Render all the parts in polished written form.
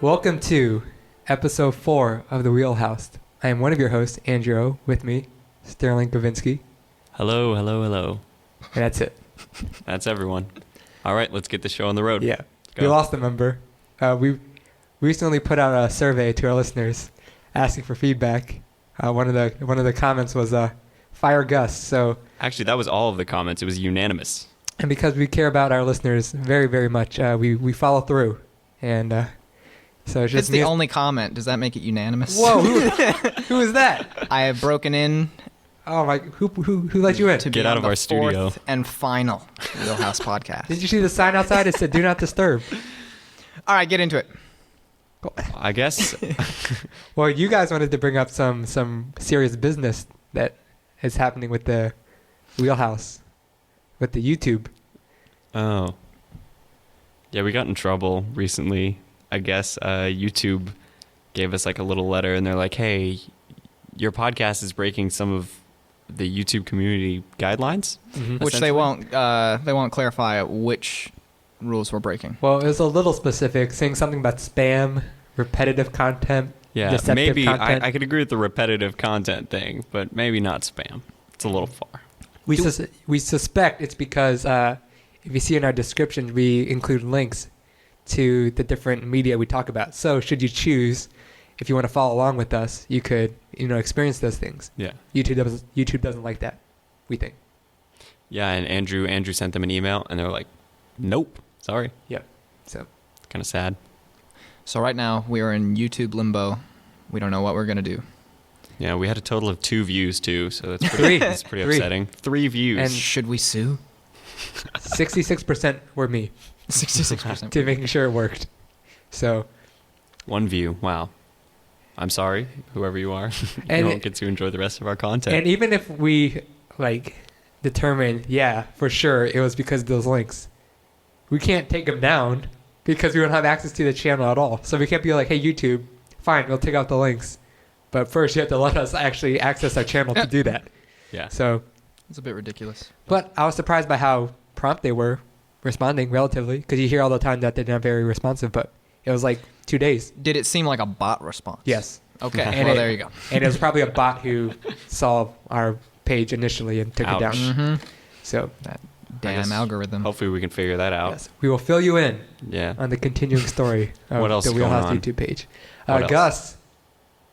Welcome to episode 4 of the Wheelhouse. I am one of your hosts, Andrew. With me, Sterling Gavinski. Hello. And that's it. That's everyone. All right, let's get the show on the road. Yeah. Go. We lost a member. We recently put out a survey to our listeners asking for feedback. One of the comments was fire Gus. So Actually, that was all of the comments. It was unanimous. and because we care about our listeners very, very much, we follow through. And so it's just It's the only comment. Does that make it unanimous? Whoa, who is that? I have broken in Oh my! Who let you in? to Get be out on of the our studio. fourth and final Wheelhouse podcast. Did you see the sign outside? It said "Do not disturb." All right, get into it. I guess. Well, you guys wanted to bring up some serious business that is happening with the Wheelhouse, with the YouTube. Oh. Yeah, we got in trouble recently. I guess YouTube gave us like a little letter, and they're like, "Hey, your podcast is breaking some of the YouTube community guidelines," Which they won't clarify which rules we're breaking. Well, it was a little specific, saying something about spam, repetitive content, Yeah, deceptive maybe content. I could agree with the repetitive content thing, but maybe not spam. It's a little far. We suspect it's because if you see in our description, we include links to the different media we talk about. So should you choose, if you want to follow along with us, you could experience those things. Yeah. YouTube doesn't like that, we think. Yeah, and Andrew sent them an email, and they were like, "Nope, sorry." Yep. So Kind of sad. So right now we are in YouTube limbo. We don't know what we're gonna do. Yeah, we had a total of 2 views too, so that's pretty, that's pretty Three. upsetting. 3 views. And- Should we sue? 66% were me 66%. to making sure it worked. So 1 view. Wow. I'm sorry, whoever you are. And- you won't get to enjoy the rest of our content. and even if we determine, yeah, for sure it was because of those links, we can't take them down because we don't have access to the channel at all. So we can't be like, hey, YouTube, fine, we'll take out the links. But first you have to let us actually access our channel to do that. Yeah. So, It's a bit ridiculous. but I was surprised by how prompt they were responding relatively, because you hear all the time that they're not very responsive, but it was like 2 days. Did it seem like a bot response? Yes. Okay. And Well, it- there you go. And it was probably a bot who saw our page initially and took it down. Ouch. Mm-hmm. So, That I guess damn algorithm. Hopefully we can figure that out. yes, we will fill you in Yeah. on the continuing story of What else the is going Wheelhouse on? YouTube page. What else?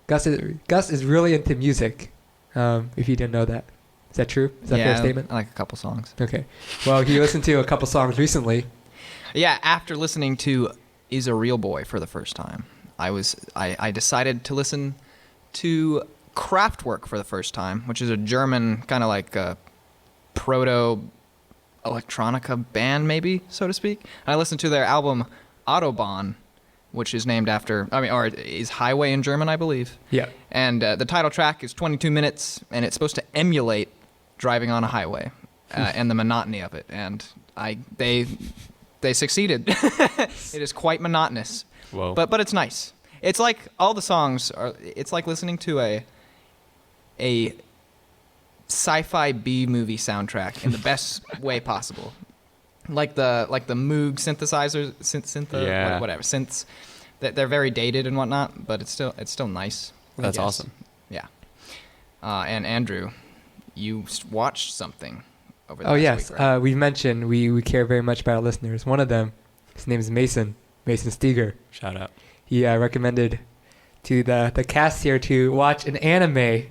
Gus is really into music. If you didn't know that, is that true? Is that a fair statement? I like a couple songs. Okay. Well, he listened to a couple songs recently. Yeah, after listening to Is a Real Boy for the first time, I decided to listen to Kraftwerk for the first time, which is a German kind of like a proto electronica band, maybe, so to speak. And I listened to their album Autobahn, which is named after, or is highway in German, I believe. Yeah. And the title track is 22 minutes, and it's supposed to emulate driving on a highway and the monotony of it. And they succeeded. It is quite monotonous, Whoa. but it's nice. It's like all the songs are. It's like listening to a sci-fi B movie soundtrack in the best way possible. Like the Moog synthesizers, Yeah. whatever synths. They're very dated and whatnot, but it's still nice. I That's guess. awesome. Yeah. And Andrew, you watched something over the Oh past yes. week, right? We mentioned we care very much about our listeners. One of them, his name is Mason Steger. Shout out. He recommended to the cast here to watch an anime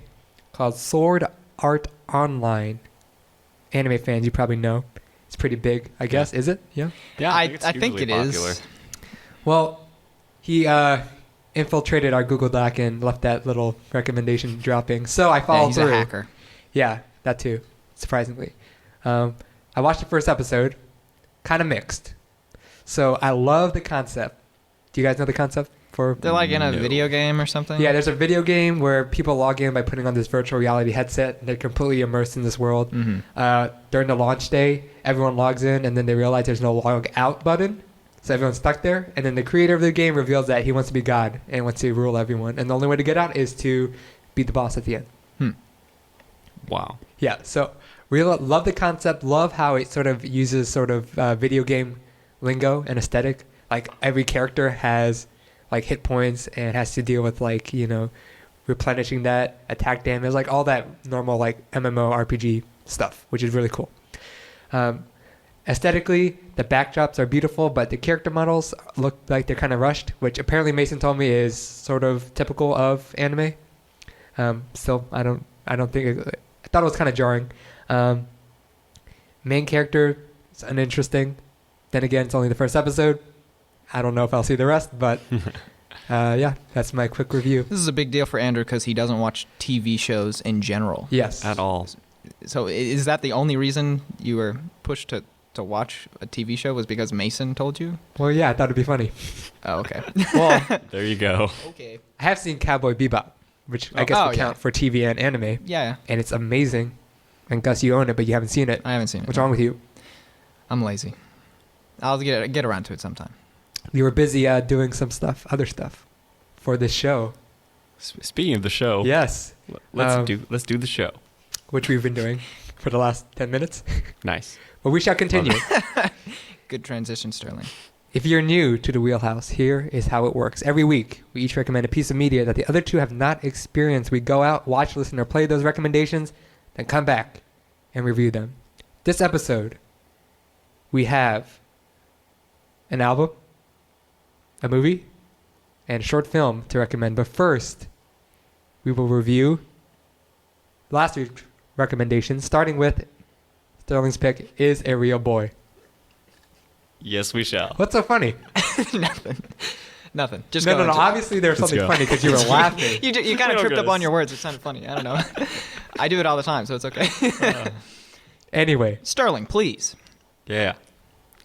called Sword Art Online. Anime fans, you probably know. It's pretty big, I guess. Is it? Yeah. Yeah, I it's think hugely it is. popular. Well, he infiltrated our Google Doc and left that little recommendation dropping. So I Yeah, followed he's through. a hacker. Yeah, that too, surprisingly. I watched the first episode, kind of mixed. So I love the concept. Do you guys know the concept for? They're like in a No. video game or something. Yeah, there's a video game where people log in by putting on this virtual reality headset, and they're completely immersed in this world. Mm-hmm. During the launch day, everyone logs in, and then they realize there's no log out button. So everyone's stuck there, and then the creator of the game reveals that he wants to be God and wants to rule everyone, and the only way to get out is to beat the boss at the end. Wow. Yeah, so really love the concept, love how it sort of uses sort of video game lingo and aesthetic. Like every character has like hit points and has to deal with like, you know, replenishing that attack damage, like all that normal like MMORPG stuff, which is really cool. Aesthetically, the backdrops are beautiful, but the character models look like they're kind of rushed, which apparently Mason told me is sort of typical of anime. Still, I don't think I thought it was kind of jarring. Main character is uninteresting. Then again, it's only the first episode. I don't know if I'll see the rest, but yeah, that's my quick review. This is a big deal for Andrew because he doesn't watch TV shows in general. Yes, At all. So is that the only reason you were pushed to watch a TV show was because Mason told you? Well, yeah, I thought it'd be funny. Oh, okay. Well, There you go. Okay. I have seen Cowboy Bebop, which I guess would count for TV and anime, Yeah, and it's amazing. And Gus, you own it, but you haven't seen it. I haven't seen it. What's wrong with you? I'm lazy. I'll get around to it sometime. You were busy doing some stuff, other stuff, for this show. Speaking of the show, Yes, let's do the show. which we've been doing for the last 10 minutes. Nice. But we shall continue. Good transition, Sterling. If you're new to the Wheelhouse, here is how it works. Every week, we each recommend a piece of media that the other two have not experienced. We go out, watch, listen, or play those recommendations, then come back and review them. This episode, we have an album, a movie, and a short film to recommend. But first, we will review last week's recommendations, starting with Sterling's pick, Is a Real Boy. Yes, we shall. What's so funny? Nothing. Just No. into it. Obviously, there's Let's something go. funny because you were laughing. You kind We of don't tripped go up on this. your words. It sounded funny. I don't know. I do it all the time, so it's okay. Anyway, Sterling, please. Yeah.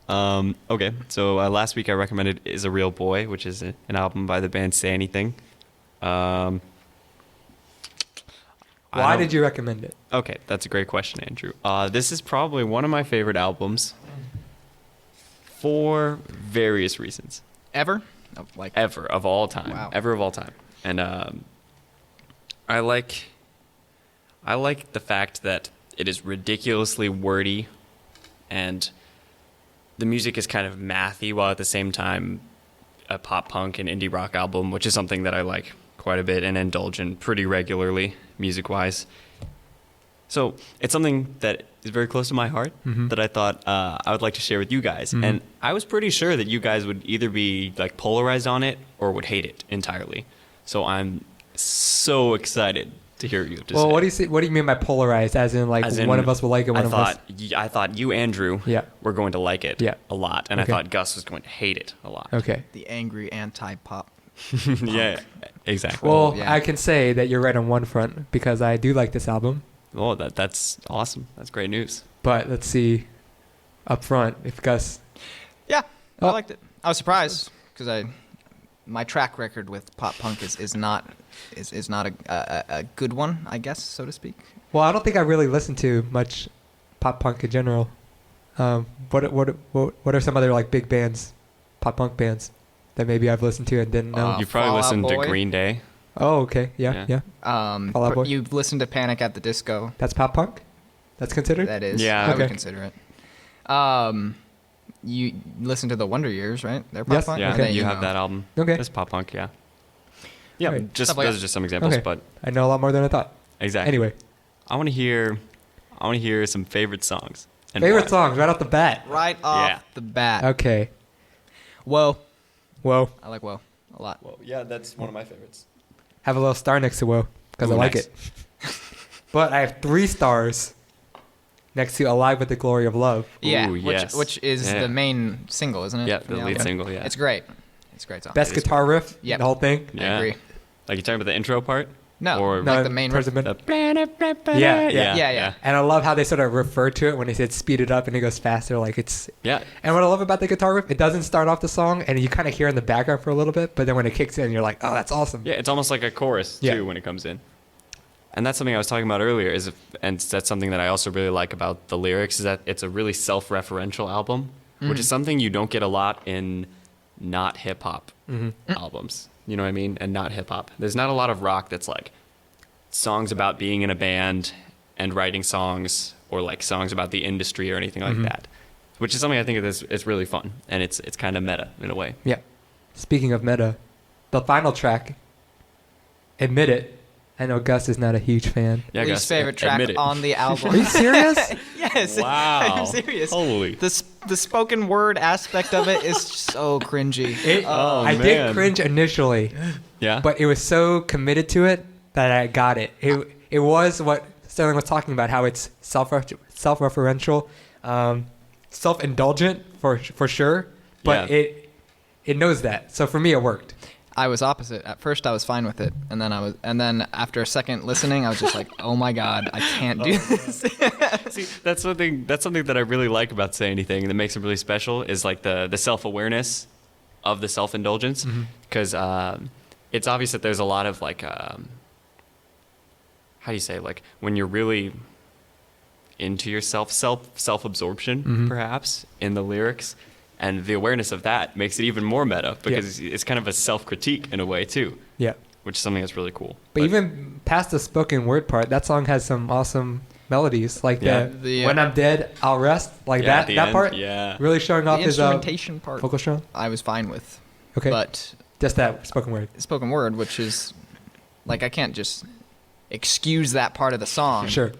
Okay. So last week I recommended "Is a Real Boy," which is an album by the band Say Anything. why did you recommend it? Okay, that's a great question, Andrew. This is probably one of my favorite albums for various reasons. Ever? Ever of all time. Wow. Ever of all time. And I like the fact that it is ridiculously wordy, and the music is kind of mathy while at the same time a pop punk and indie rock album, which is something that I like quite a bit and indulge in pretty regularly, music-wise. So it's something that is very close to my heart that I thought I would like to share with you guys. And I was pretty sure that you guys would either be like polarized on it or would hate it entirely. So I'm so excited to hear what you have to say. Well, what do you mean by polarized? As in, like, As in, one of us will like it, one of us. I thought you, Andrew, Yeah. were going to like it a lot, and Okay. I thought Gus was going to hate it a lot. Okay. The angry anti-pop. Yeah, exactly. Well, yeah. I can say that you're right on one front because I do like this album. Oh, that's awesome. That's great news. But let's see up front if Gus. Yeah, Oh. I liked it. I was surprised because my track record with pop punk is not a good one, I guess, so to speak. Well, I don't think I really listen to much pop punk in general. What are some other like big bands, pop punk bands that maybe I've listened to and didn't know? You've probably Fall Out listened Boy. to Green Day. Oh, okay. Yeah. Yeah. Fall Out Boy? You've listened to Panic at the Disco. That's pop punk? That's considered? That is. Yeah. I would Okay. consider it. You listen to the Wonder Years, right? They're pop Yes. punk. Yeah, And then, you have that album. Okay. It's pop punk, yeah. Yeah, Right. just Stuff like those that. are just some examples, Okay. but I know a lot more than I thought. exactly. Anyway, I want to hear some favorite songs. And favorite why. songs right off the bat. Right off Yeah. the bat. Okay. Whoa. Whoa. I like Whoa a lot. Well, yeah, that's one of my favorites. Have a little star next to Whoa because Ooh, I like nice. it. But I have 3 stars next to Alive with the Glory of Love. Yeah, Ooh, yes. which is Yeah. the main single, isn't it? Yeah, from the lead album? single, yeah. It's great. It's a great song. Best It is guitar riff, Yep. the whole thing. I Yeah. agree. Like, you talking about the intro part? No, Or like the main riff. towards the middle. the... Yeah, Yeah. And I love how they sort of refer to it when they said speed it up and it goes faster. Like it's. Yeah. And what I love about the guitar riff, it doesn't start off the song and you kind of hear in the background for a little bit, but then when it kicks in, you're like, oh, that's awesome. Yeah, it's almost like a chorus, too, Yeah. when it comes in. And that's something I was talking about earlier, and that's something that I also really like about the lyrics, is that it's a really self-referential album, which is something you don't get a lot in not hip-hop albums. You know what I mean? And not hip-hop. There's not a lot of rock that's like songs about being in a band and writing songs, or like songs about the industry or anything like that, which is something I think is really fun, and it's kind of meta in a way. Yeah. Speaking of meta, the final track, Admit It. I know Gus is not a huge fan. Yeah, Least Gus, favorite track admit it. on the album. Are you serious? Yes. Wow. I'm serious. Holy. The spoken word aspect of it is so cringy. I man. did cringe initially, Yeah. but it was so committed to it that I got it. It was what Sterling was talking about, how it's self-referential, self-indulgent for sure, but Yeah. it knows that. So for me, it worked. I was opposite. At first, I was fine with it, and then after a second listening, I was just like, "Oh my god, I can't do this." See, that's something that I really like about Say Anything that makes it really special is like the self-awareness of the self-indulgence, because it's obvious that there's a lot of like how do you say, like when you're really into yourself, self-absorption perhaps in the lyrics, and the awareness of that makes it even more meta because it's kind of a self-critique in a way too. Yeah. Which is something that's really cool. But even past the spoken word part, that song has some awesome melodies, like The, "When I'm Dead, I'll Rest," like Yeah, at that the that end, part. yeah. Really showing off The his instrumentation part, vocal strong. I was fine with. Okay. But Just that spoken word. spoken word, which is like I can't just excuse that part of the song. Sure.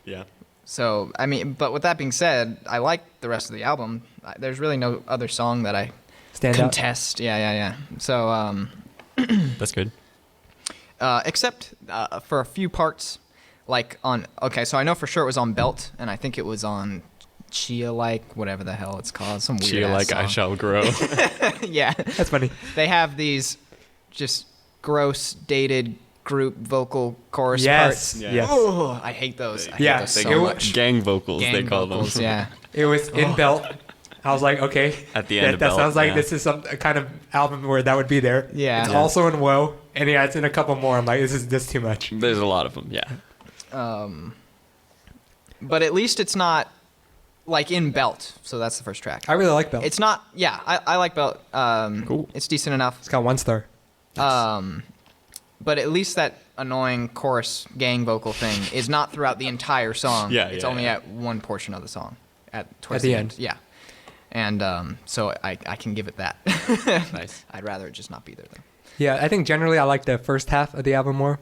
Yeah. So I mean, but with that being said, I like the rest of the album. There's really no other song that I Stand out. contest. Yeah. So That's good. except for a few parts, like on. Okay, so I know for sure it was on Belt, and I think it was on Chia Like, whatever the hell it's called, some weird. Chia Like song. I Shall Grow. Yeah, That's funny. they have these just gross dated group vocal chorus Yes. parts. Yeah. Yes. Oh, I hate those. I hate Yeah, those They so go much. gang vocals, Gang they call vocals, them. yeah. It was in Belt. I was like, okay. At the end of that Belt, sounds like yeah. this is some kind of album where that would be there. Yeah. It's Yeah. also in Woe, and yeah, it's in a couple more. I'm like, this is too much. There's a lot of them, yeah. But at least it's not like in Belt. So that's the first track. I really like Belt. It's not. Yeah, I like Belt. Cool. It's decent enough. It's got 1 star. But at least that annoying chorus gang vocal thing is not throughout the entire song. Yeah, It's yeah, only yeah. at one portion of the song. Towards At the end. Yeah. And so I can give it that. Nice. I'd rather it just not be there though. Yeah, I think generally I like the first half of the album more.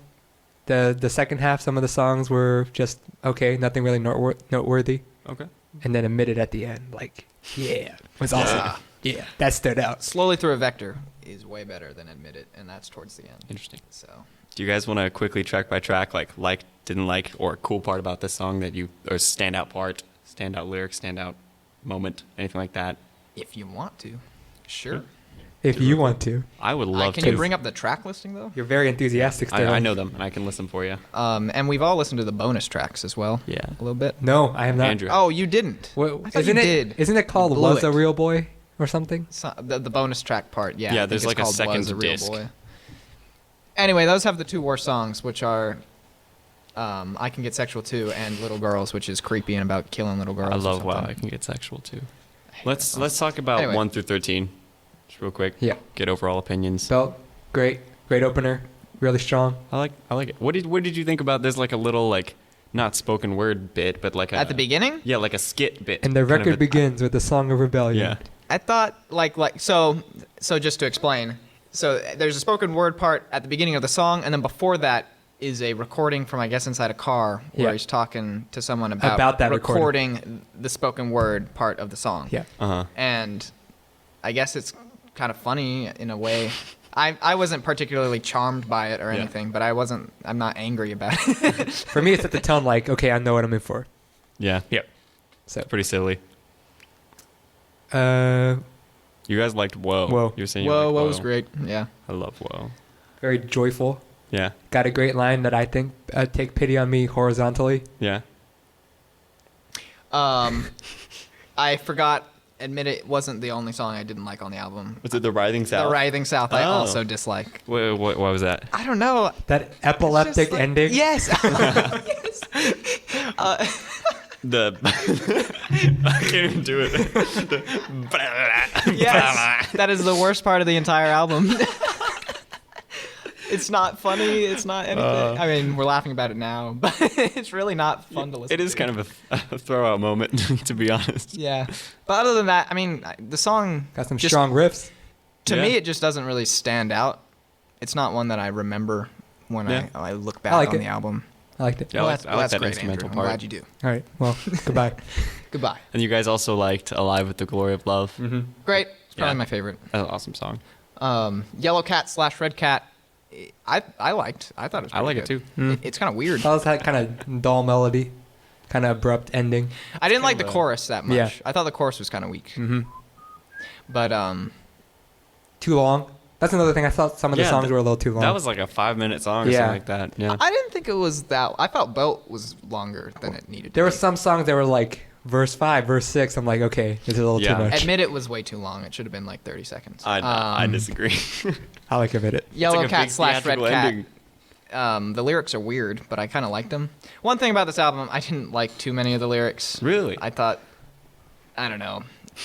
The second half, some of the songs were just okay, nothing really noteworthy. Okay. And then Admitted at the end, like, yeah, was awesome. Yeah, that stood out. Slowly Through a Vector is way better than Admit It, and that's towards the end. Interesting. So Do you guys want to quickly track by track, like, didn't like, or a cool part about this song that you, or standout part, standout lyric, standout moment, anything like that? if you want to, sure. If you want to. I would love Can to. you bring up the track listing though? You're very enthusiastic, I Sterling. know them, and I can listen for you. And we've all listened to the bonus tracks as well. Yeah. A little bit. No, I have not. Andrew. Oh, you didn't. What, I thought isn't you it? did. Isn't it called You blew Was it. a Real Boy or something? So, the bonus track part, yeah. Yeah, I think there's it's like a called second Was a Real disc. Boy. Anyway, those have the two worst songs, which are I Can Get Sexual Too and Little Girls, which is creepy and about killing little girls. I or love Wow, something. I Can Get Sexual too. I hate Let's that song. talk about Anyway. 1 through 13, just real quick. Yeah. Get overall opinions. Belt, great opener, really strong. I like it. What did you think about? There's like a little like not spoken word bit, but like At the beginning, Yeah, like a skit bit. And the kind of record a- begins with the Song of Rebellion. Yeah. I thought like so just to explain. So there's a spoken word part at the beginning of the song, and then before that is a recording from I guess inside a car where Yeah. he's talking to someone about, About that recording the spoken word part of the song. Yeah. Uh-huh. And I guess it's kind of funny in a way. I wasn't particularly charmed by it or Yeah. anything, but I'm not angry about it. For me, it's at the tone like, okay, I know what I'm in for. Yeah. Yep. So, Pretty silly. uh, You guys liked Whoa. Whoa. You were saying you Whoa, liked what was great. Yeah. I love Whoa. very joyful. Yeah. Got a great line that I think take pity on me horizontally. Yeah. I forgot. Admit it wasn't the only song I didn't like on the album. Was it The Writhing South? The Writhing South I Oh. also dislike. What was that? I don't know. That epileptic like- ending. Yes. Yes. The I can't even do it. Yes. That is the worst part of the entire album. It's not funny. It's not anything. I mean, we're laughing about it now, but it's really not fun to listen to. It is kind of a throw-out moment, to be honest. Yeah. But other than that, I mean, the song Got some just- strong riffs. To Yeah. me, it just doesn't really stand out It's not one that I remember when Yeah. I look back like on it. the album. I liked it. Yeah, I like that's that great, instrumental Andrew. part. I'm glad you do. All right. Well, goodbye. Goodbye. And you guys also liked Alive with the Glory of Love. Mm-hmm. Great. It's probably Yeah. my favorite. That's an awesome song. Yellow Cat / Red Cat. I liked. I thought it was. I like pretty it good. too. It's kind of weird. That was that kind of dull melody, kind of abrupt ending. I didn't like kind the of chorus that much. Yeah. I thought the chorus was kind of weak. Mm-hmm. But Too long. That's another thing. I thought some of the Yeah, songs were a little too long. That was like a 5-minute song or Yeah. something like that. Yeah. I didn't think it was that. I felt Belt was longer than it needed. There to were be. some songs that were like verse 5, verse 6. I'm like, okay, this is a little Yeah. too much. Admit it was way too long. It should have been like 30 seconds. I disagree. I like Admit It. Yellow It's like a Cat big / Red theatrical Cat. ending. The lyrics are weird, but I kind of liked them. One thing about this album, I didn't like too many of the lyrics. Really? I thought, I don't know,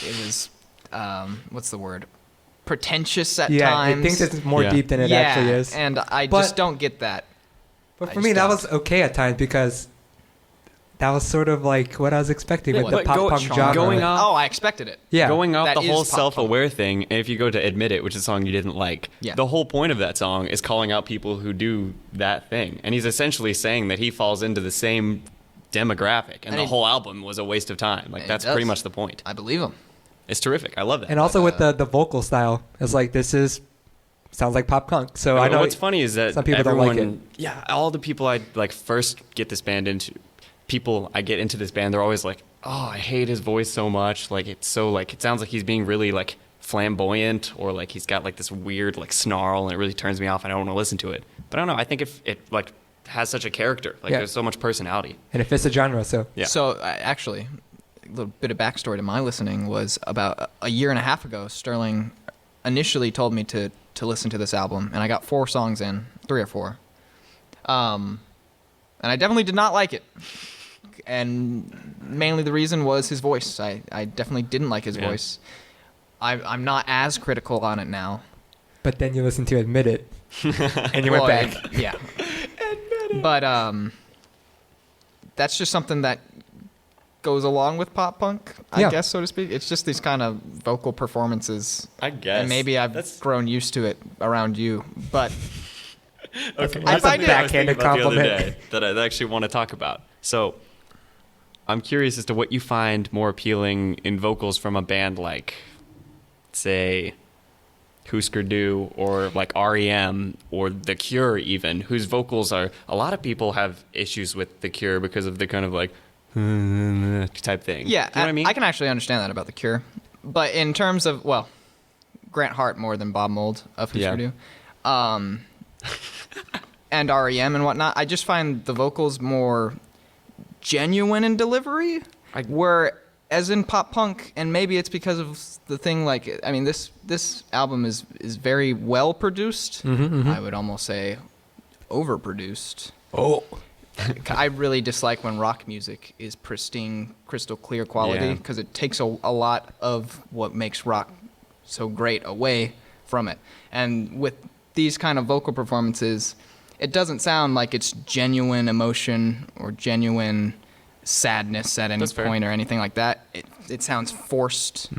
it was, what's the word? Pretentious at Yeah, times. it thinks it's more Yeah. deep than it actually is. And I But- just don't get that. But I for just me, that don't. was okay at times because that was sort of like what I was expecting with the But pop punk genre. going off- Oh, I expected it. yeah. Going off That the is whole pop punk. self-aware thing, and if you go to Admit It, which is a song you didn't like, Yeah. the whole point of that song is calling out people who do that thing. And he's essentially saying that he falls into the same demographic, and And the it- whole album was a waste of time. Like, And it that's pretty does. much the point. I believe him. It's terrific. I love that. And also with the vocal style, it's like this is sounds like pop punk. So I know what's funny is that some people everyone, don't like it. yeah, all the people I like first get this band into, people I get into this band, they're always like, oh, I hate his voice so much. Like it's so like it sounds like he's being really like flamboyant, or like he's got like this weird like snarl, and it really turns me off. And I don't want to listen to it. But I don't know. I think if it like has such a character, like Yeah. there's so much personality. and it fits the genre. So Yeah. So actually, a little bit of backstory to my listening was about a year and a half ago, Sterling initially told me to listen to this album, and I got 4 songs in, 3 or 4. And I definitely did not like it. And mainly the reason was his voice. I definitely didn't like his Yeah. voice. I'm not as critical on it now. but then you listen to Admit It, and you went Well, back. Yeah. But that's just something that goes along with pop punk, I Yeah. guess, so to speak. It's just these kind of vocal performances. I guess. And maybe I've That's grown used to it around you. But okay. I That's a find it- backhanded about the other compliment. day that I actually want to talk about. So, I'm curious as to what you find more appealing in vocals from a band like, say, Husker Du, or like REM, or The Cure even, whose vocals are, a lot of people have issues with The Cure because of the kind of like type thing. yeah, You know what I mean? I can actually understand that about The Cure. But in terms of, well, Grant Hart more than Bob Mould of Husker Yeah. Du. And REM and whatnot, I just find the vocals more genuine in delivery. Where, as in pop punk, and maybe it's because of the thing, like, I mean, this album is very well produced. I would almost say overproduced. Oh, I really dislike when rock music is pristine, crystal clear quality, Yeah. because it takes a lot of what makes rock so great away from it. And with these kind of vocal performances, it doesn't sound like it's genuine emotion or genuine sadness at any That's fair. point or anything like that. It sounds forced,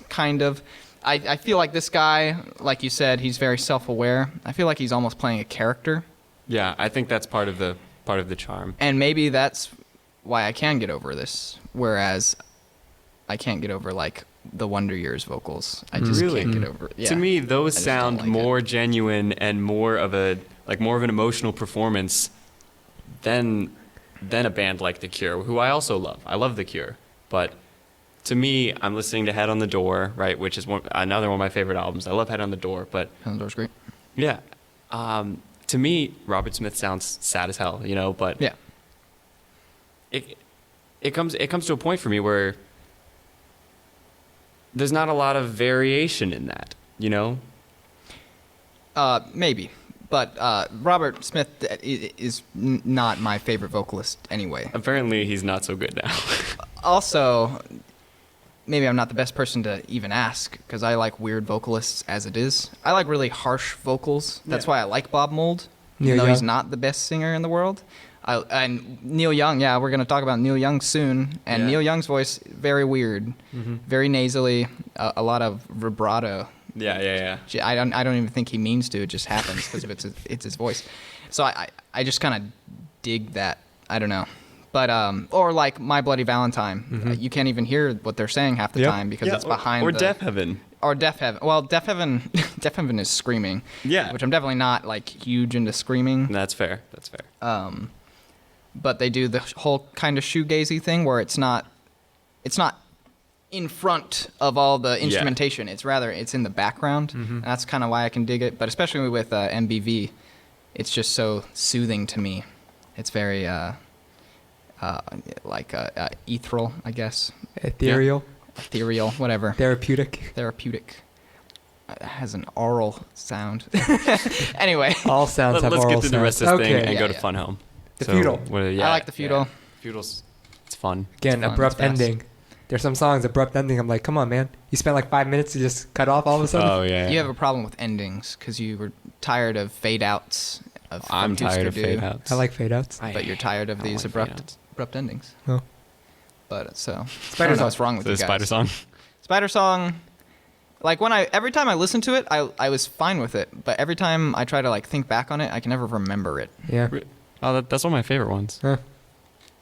kind of. I feel like this guy, like you said, he's very self-aware. I feel like he's almost playing a character. Yeah, I think that's part of the charm. And maybe that's why I can get over this, whereas I can't get over like the Wonder Years vocals. I just Really? can't get over it. Yeah. To me, I those just don't sound like more it. genuine and more of an emotional performance than a band like The Cure, who I also love. I love The Cure, but to me, I'm listening to Head on the Door, right, which is another one of my favorite albums. I love Head on the Door, but Sounds great. yeah, to me, Robert Smith sounds sad as hell, you know. But Yeah. it comes to a point for me where there's not a lot of variation in that, you know. Maybe. But Robert Smith is not my favorite vocalist anyway. Apparently, he's not so good now. Also, maybe I'm not the best person to even ask, because I like weird vocalists as it is. I like really harsh vocals. That's Yeah. why I like Bob Mould, Neil even though he's Young. not the best singer in the world. And Neil Young, yeah, we're going to talk about Neil Young soon. And Yeah. Neil Young's voice, very weird, very nasally, a lot of vibrato Yeah. I don't even think he means to. It just happens because it's his voice. So I just kind of dig that. I don't know. But or like My Bloody Valentine, you can't even hear what they're saying half the time because it's behind. Or Deaf Heaven. Or Deaf Heaven. Well, Deaf Heaven, Deaf Heaven is screaming. Yeah. Which I'm definitely not like huge into screaming. That's fair. But they do the whole kind of shoegazy thing where it's not in front of all the instrumentation. It's rather it's in the background. And that's kind of why I can dig it. But especially with MBV, it's just so soothing to me. It's very ethereal, I guess. Ethereal. Ethereal, whatever. Therapeutic. It has an oral sound. Anyway. All sounds have Let's oral get through the rest of sounds. this thing and Yeah, go to yeah. Fun Home. The feudal. I like the feudal. Feudal's it's fun. Again, fun, abrupt it's fast. ending. There's some songs, abrupt ending. I'm like, come on, man. You spent like 5 minutes to just cut off all of a sudden? Oh yeah. You have a problem with endings because you were tired of fade outs. I'm tired of fade outs. I like fade outs. But you're tired of these abrupt endings. Oh. But so I Spider don't know Song. what's wrong with The you guys. Spider Song. Spider Song. Like every time I listen to it, I was fine with it. But every time I try to like think back on it, I can never remember it. Yeah. Oh, that's one of my favorite ones. Huh.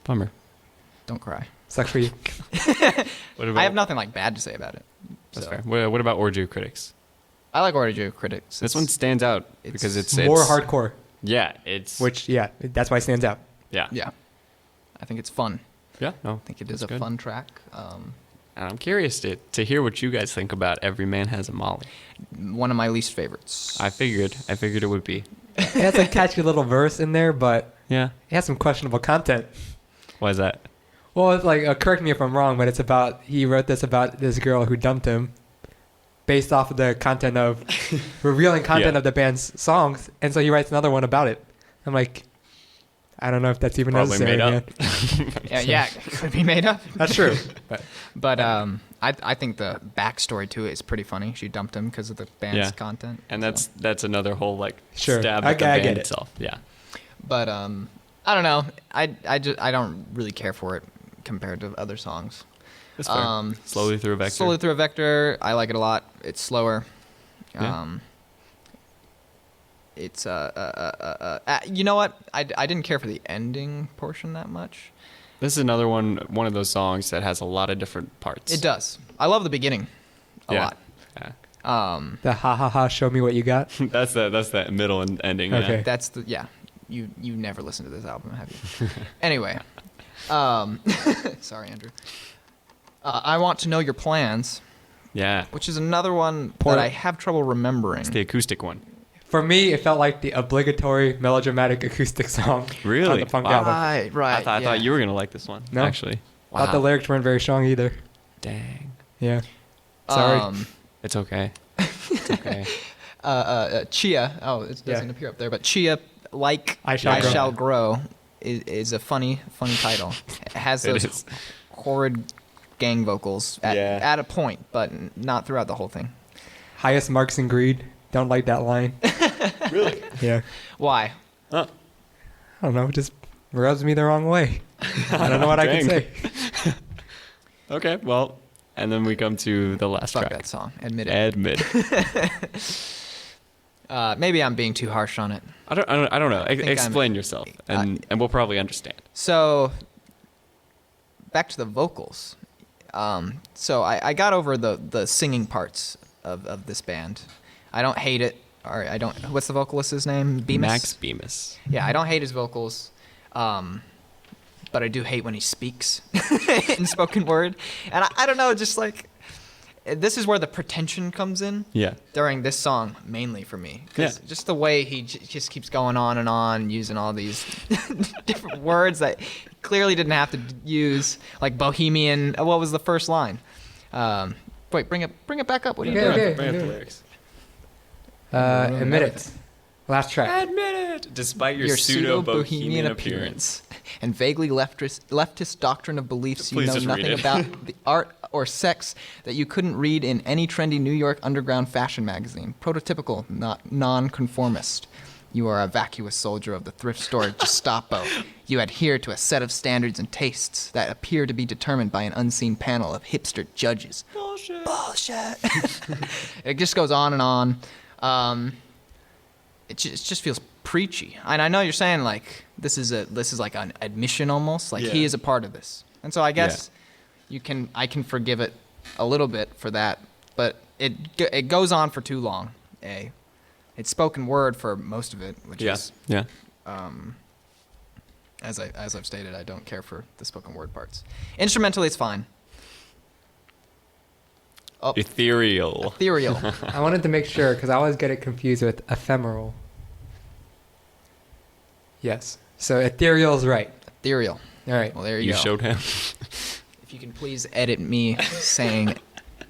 Bummer. Don't cry. Sucks for you. What about, I have nothing like bad to say about it. That's So. fair. What about Orgy of Critics? I like Orgy of Critics. This one stands out because it's More hardcore. Yeah, it's Which, yeah, that's why it stands out. yeah. Yeah. I think it's fun. Yeah, no. I think it is that's a good. fun track. And I'm curious to hear what you guys think about Every Man Has a Molly. One of my least favorites. I figured it would be. It has a catchy little verse in there, but Yeah. it has some questionable content. Why is that? Well, it's like, correct me if I'm wrong, but it's about, he wrote this about this girl who dumped him based off of the content of, revealing content Yeah. of the band's songs, and so he writes another one about it. I'm like, I don't know if that's even Probably necessary, made man. up. yeah, it could be made up. That's true. But But I think the backstory to it is pretty funny. She dumped him because of the band's Yeah. content. And so. that's another whole like Sure. stab I at the get band it. itself. Yeah. But I don't know. I don't really care for it compared to other songs. That's fair. Slowly Through a Vector. Slowly Through a Vector. I like it a lot. It's slower. Yeah. It's you know what? I didn't care for the ending portion that much. This is another one of those songs that has a lot of different parts. It does. I love the beginning a Yeah. lot. Yeah. the ha ha ha, show me what you got. That's that middle and ending. Okay. Yeah. That's the You never listened to this album, have you? Anyway, sorry, Andrew. I Want to Know Your Plans, Yeah. which is another one Poor- that I have trouble remembering. It's the acoustic one. For me, it felt like the obligatory melodramatic acoustic song Really? on the punk Wow. album. Right. I thought you were gonna like this one. No. Actually. Thought the lyrics weren't very strong either. Dang. Yeah. Sorry. It's okay. It's okay. Chia. Oh, it doesn't Yeah. appear up there, but Chia, like I Shall Grow. Grow, is a funny title. It has It those is. horrid gang vocals at a point, but not throughout the whole thing. Highest marks in greed. Don't like that line. Really? Yeah. Why? Huh. I don't know. It just rubs me the wrong way. I don't know what I can Dang. say. Okay. Well, and then we come to the last Fuck track. that song. Admit it. Admit. Maybe I'm being too harsh on it. I don't know. think Explain yourself, and we'll probably understand. So, back to the vocals. So I got over the singing parts of this band. I don't hate it. Or I don't. What's the vocalist's name? Bemis? Max Bemis. Yeah, I don't hate his vocals. But I do hate when he speaks in spoken word. And I don't know, just like, this is where the pretension comes in. Yeah. During this song, mainly for me. 'Cause just the way he just keeps going on and on, using all these different words that he clearly didn't have to use, like bohemian. What was the first line? Wait, bring it back up. What are you Okay, doing? okay. Bring up the lyrics. Admit it. Last track. Admit it. Despite your pseudo-bohemian appearance and vaguely leftist doctrine of beliefs you Please know just read nothing it. about the art or sex that you couldn't read in any trendy New York underground fashion magazine. Prototypical, not non-conformist. You are a vacuous soldier of the thrift store Gestapo. You adhere to a set of standards and tastes that appear to be determined by an unseen panel of hipster judges. Bullshit. It just goes on and on. It just feels preachy. And I know you're saying like this is like an admission almost, like he is a part of this. And so I guess I can forgive it a little bit for that, but it goes on for too long. It's spoken word for most of it, which is as I've stated, I don't care for the spoken word parts. Instrumentally, it's fine. Oh, Ethereal. I wanted to make sure because I always get it confused with ephemeral. Yes. So ethereal is right. Ethereal. All right. Well, there you go. You showed him. If you can please edit me saying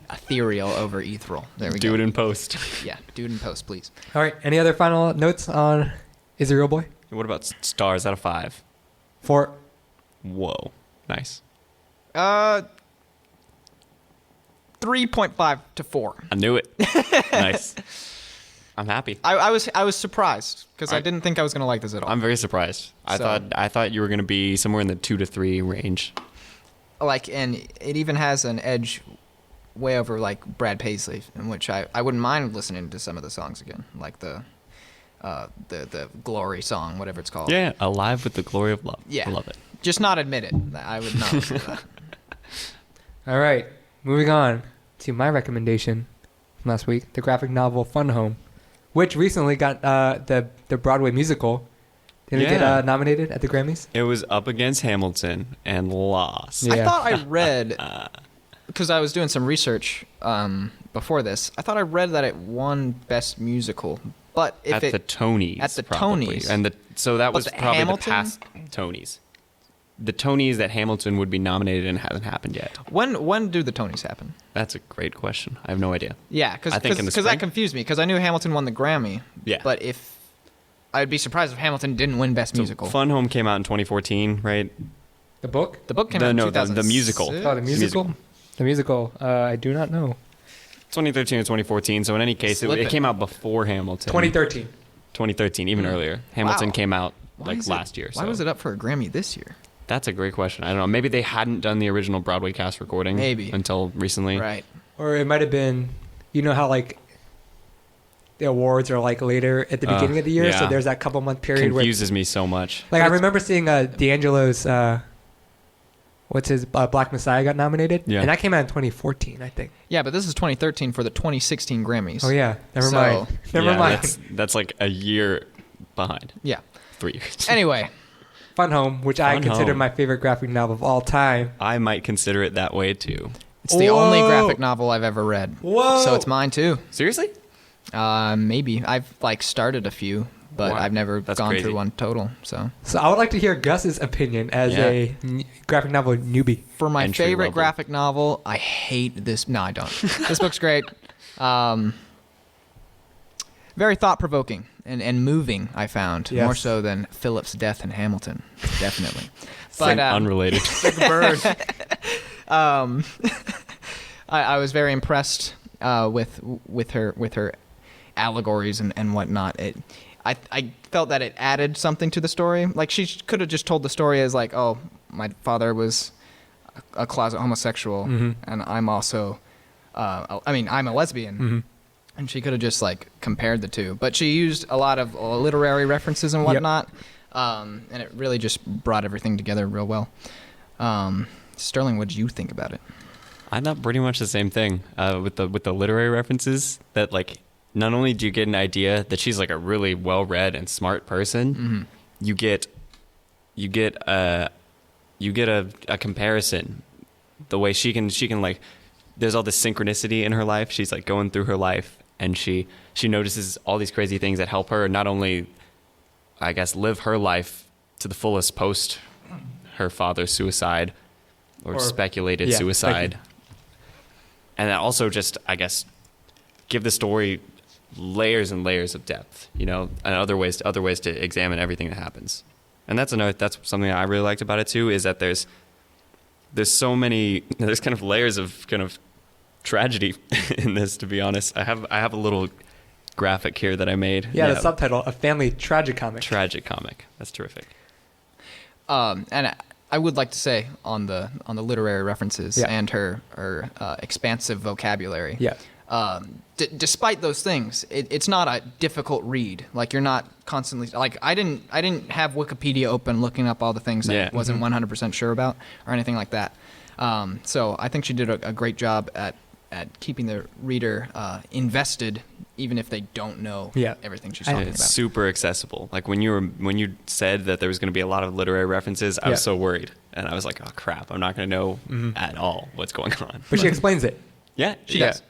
ethereal over ethereal. There we go. Do it in post. Yeah, do it in post, please. All right. Any other final notes on Is a Real Boy? What about stars out of 5? 4. Whoa. Nice. 3.5 to 4. I knew it. Nice. I'm happy. I was surprised because I didn't think I was going to like this at all. I'm very surprised. I thought you were going to be somewhere in the 2 to 3 range. Like, and it even has an edge way over like Brad Paisley, in which I wouldn't mind listening to some of the songs again, like the Glory song, whatever it's called. Yeah, Alive with the Glory of Love. Yeah, I love it. Just not admit it. I would not listen to that. All right. Moving on to my recommendation from last week, the graphic novel Fun Home, which recently got the Broadway musical. Did it get nominated at the Grammys? It was up against Hamilton and lost. Yeah. I thought I read, because I was doing some research before this, I thought I read that it won Best Musical. But if the Tonys. At the probably. Tonys. So that was probably Hamilton? the past Tonys. The Tonys that Hamilton would be nominated and hasn't happened yet. When do the Tonys happen? That's a great question. I have no idea. Yeah, I think in the because that spring. confused me, because I knew Hamilton won the Grammy. Yeah. But I'd be surprised if Hamilton didn't win Best Musical. Fun Home came out in 2014, right? The book? The book came out in 2006. the musical. Oh, the musical? The musical. I do not know. 2013 or 2014. So in any case, it came out before Hamilton. 2013. 2013, even earlier. Hamilton came out last year. Why was it up for a Grammy this year? That's a great question. I don't know. Maybe they hadn't done the original Broadway cast recording. Maybe. Until recently. Right. Or it might have been, you know how like the awards are like later at the beginning of the year, so there's that couple month period confuses me so much. Like I remember seeing D'Angelo's what's his Black Messiah got nominated, and that came out in 2014, I think. Yeah, but this is 2013 for the 2016 Grammys. Oh yeah, never mind. Never mind. That's like a year behind. Yeah, 3 years. Anyway, Fun Home, which I consider my favorite graphic novel of all time. I might consider it that way too. It's the only graphic novel I've ever read. Whoa! So it's mine too. Seriously? Maybe I've like started a few, but I've never gone through one total. So I would like to hear Gus's opinion as a graphic novel newbie. For my favorite graphic novel, I hate this. No, I don't. This book's great. Very thought-provoking and moving, I found. More so than Philip's death in Hamilton. Definitely. But unrelated. Bird. I was very impressed with her allegories and whatnot. I felt that it added something to the story. Like she could have just told the story as like, oh, my father was a closet homosexual, and I'm also, I'm a lesbian, and she could have just like compared the two. But she used a lot of literary references and whatnot, and it really just brought everything together real well. Sterling, what did you think about it? I thought pretty much the same thing with the literary references. That like not only do you get an idea that she's like a really well-read and smart person, you get a comparison. The way she can like, there's all this synchronicity in her life. She's like going through her life, and she notices all these crazy things that help her not only, I guess, live her life to the fullest post her father's suicide or speculated suicide. And then also just, I guess, give the story layers and layers of depth, and other ways to examine everything that happens. And that's something I really liked about it too, is that there's so many, there's kind of layers of kind of tragedy in this, to be honest. I have a little graphic here that I made. Yeah, the subtitle, A Family Tragicomic. Tragicomic. That's terrific. And I would like to say on the literary references and her expansive vocabulary. Yeah. Despite those things, it's not a difficult read. Like you're not constantly like I didn't have Wikipedia open looking up all the things that I wasn't 100% sure about or anything like that. So I think she did a great job at keeping the reader invested, even if they don't know everything she's talking about. It's super accessible. Like when you said that there was going to be a lot of literary references, I was so worried, and I was like, oh crap, I'm not going to know at all what's going on. But she explains it. Yeah, she does.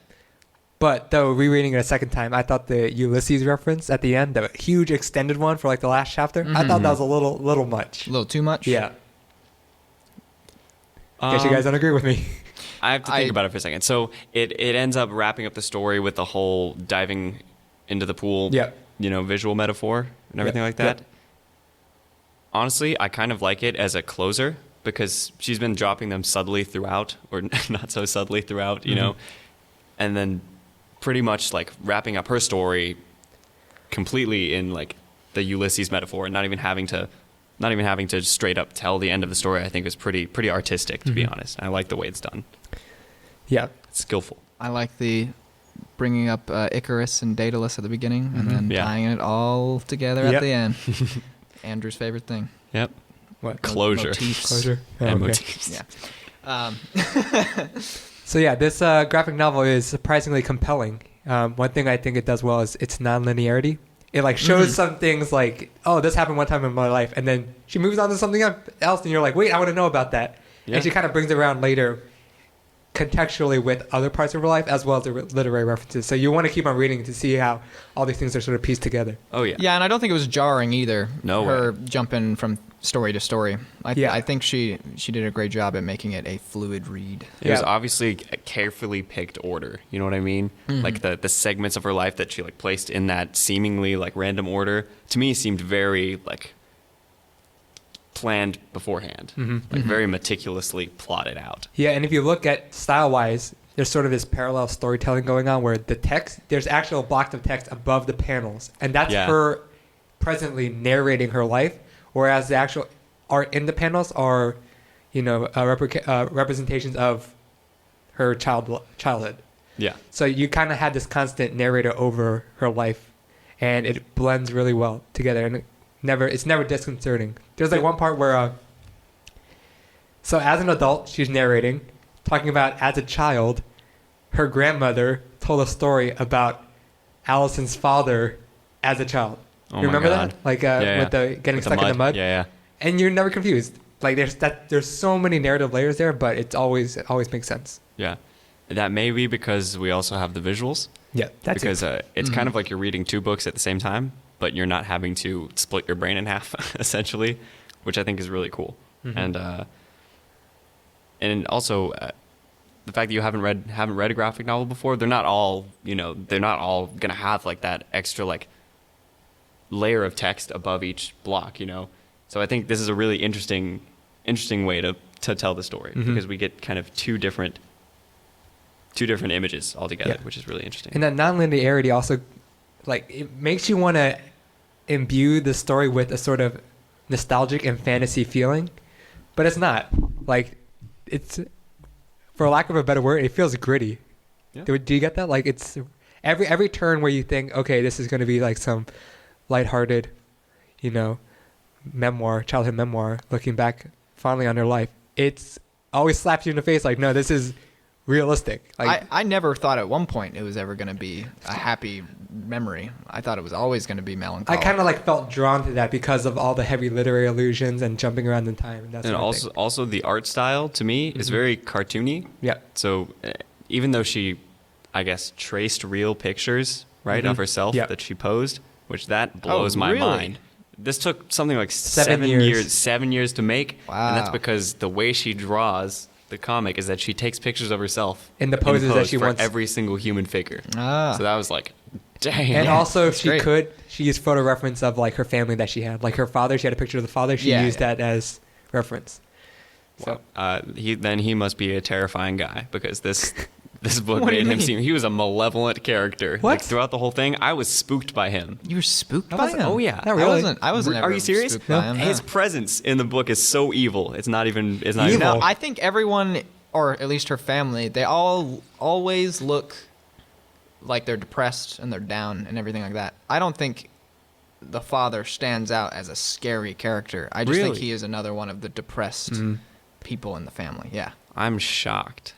But though rereading it a second time, I thought the Ulysses reference at the end, the huge extended one for like the last chapter, I thought that was a little much. A little too much? Yeah. Guess you guys don't agree with me. I have to think about it for a second. So it ends up wrapping up the story with the whole diving into the pool, visual metaphor and everything like that. Honestly, I kind of like it as a closer because she's been dropping them subtly throughout, or not so subtly throughout, you know, and then pretty much like wrapping up her story completely in like the Ulysses metaphor and not even having to straight up tell the end of the story. I think is pretty artistic, to be honest. I like the way it's done. Yeah. It's skillful. I like the bringing up Icarus and Daedalus at the beginning and then tying it all together at the end. Andrew's favorite thing. Yep. What? Closure. Motifs. Closure. And okay. motifs. Yeah. So yeah, this graphic novel is surprisingly compelling. One thing I think it does well is its non-linearity. It like shows some things like, oh, this happened one time in my life, and then she moves on to something else, and you're like, wait, I want to know about that. Yeah. And she kind of brings it around later contextually with other parts of her life as well as the literary references. So you want to keep on reading to see how all these things are sort of pieced together. Oh, yeah. Yeah, and I don't think it was jarring either. No her way. jumping from story to story. I think she did a great job at making it a fluid read. It was obviously a carefully picked order. You know what I mean? Like the segments of her life that she like placed in that seemingly like random order to me seemed very like planned beforehand, like very meticulously plotted out. Yeah, and if you look at style-wise, there's sort of this parallel storytelling going on where the text, there's actual blocks of text above the panels, and that's her presently narrating her life, whereas the actual art in the panels are, representations of her childhood. Yeah. So you kind of had this constant narrator over her life, and it blends really well together, and it's never disconcerting. There's like one part where, so as an adult, she's narrating, talking about as a child, her grandmother told a story about Alison's father as a child. Oh, you remember my God. that? Like with the getting stuck in the mud. Yeah. And you're never confused. Like there's so many narrative layers there, but it always makes sense. Yeah. That may be because we also have the visuals. Yeah, that's because it's kind of like you're reading two books at the same time, but you're not having to split your brain in half, essentially, which I think is really cool. And also the fact that you haven't read a graphic novel before, they're not all gonna have like that extra like layer of text above each block, So I think this is a really interesting way to tell the story because we get kind of two different images altogether, which is really interesting. And that non-linearity also, like, it makes you want to imbue the story with a sort of nostalgic and fantasy feeling, but it's not. Like, it's, for lack of a better word, it feels gritty. Yeah. Do you get that? Like, it's every turn where you think, okay, this is going to be like some lighthearted, childhood memoir, looking back fondly on her life. It's always slaps you in the face like, no, this is realistic. Like, I never thought at one point it was ever going to be a happy memory. I thought it was always going to be melancholic. I kind of like felt drawn to that because of all the heavy literary allusions and jumping around in time. And also the art style to me is very cartoony. Yeah. So even though she, I guess, traced real pictures of herself that she posed, which that blows my mind. This took something like 7 years to make. Wow. And that's because the way she draws the comic is that she takes pictures of herself in the poses that she for wants every single human figure. So that was like, dang. And also, if she used photo reference of like her family that she had, like her father. She had a picture of the father. She used that as reference. So he must be a terrifying guy because this This book What do you made him mean? seem he was a malevolent character. What? Like, throughout the whole thing, I was spooked by him. You were spooked I by wasn't- him? Oh yeah. Not really. I wasn't Are ever you serious? spooked by him, His no. presence in the book is so evil. It's not even. It's not Evil. even. No, I think everyone, or at least her family, they all always look like they're depressed and they're down and everything like that. I don't think the father stands out as a scary character. I just think Really? he is another one of the depressed people in the family. Yeah. I'm shocked.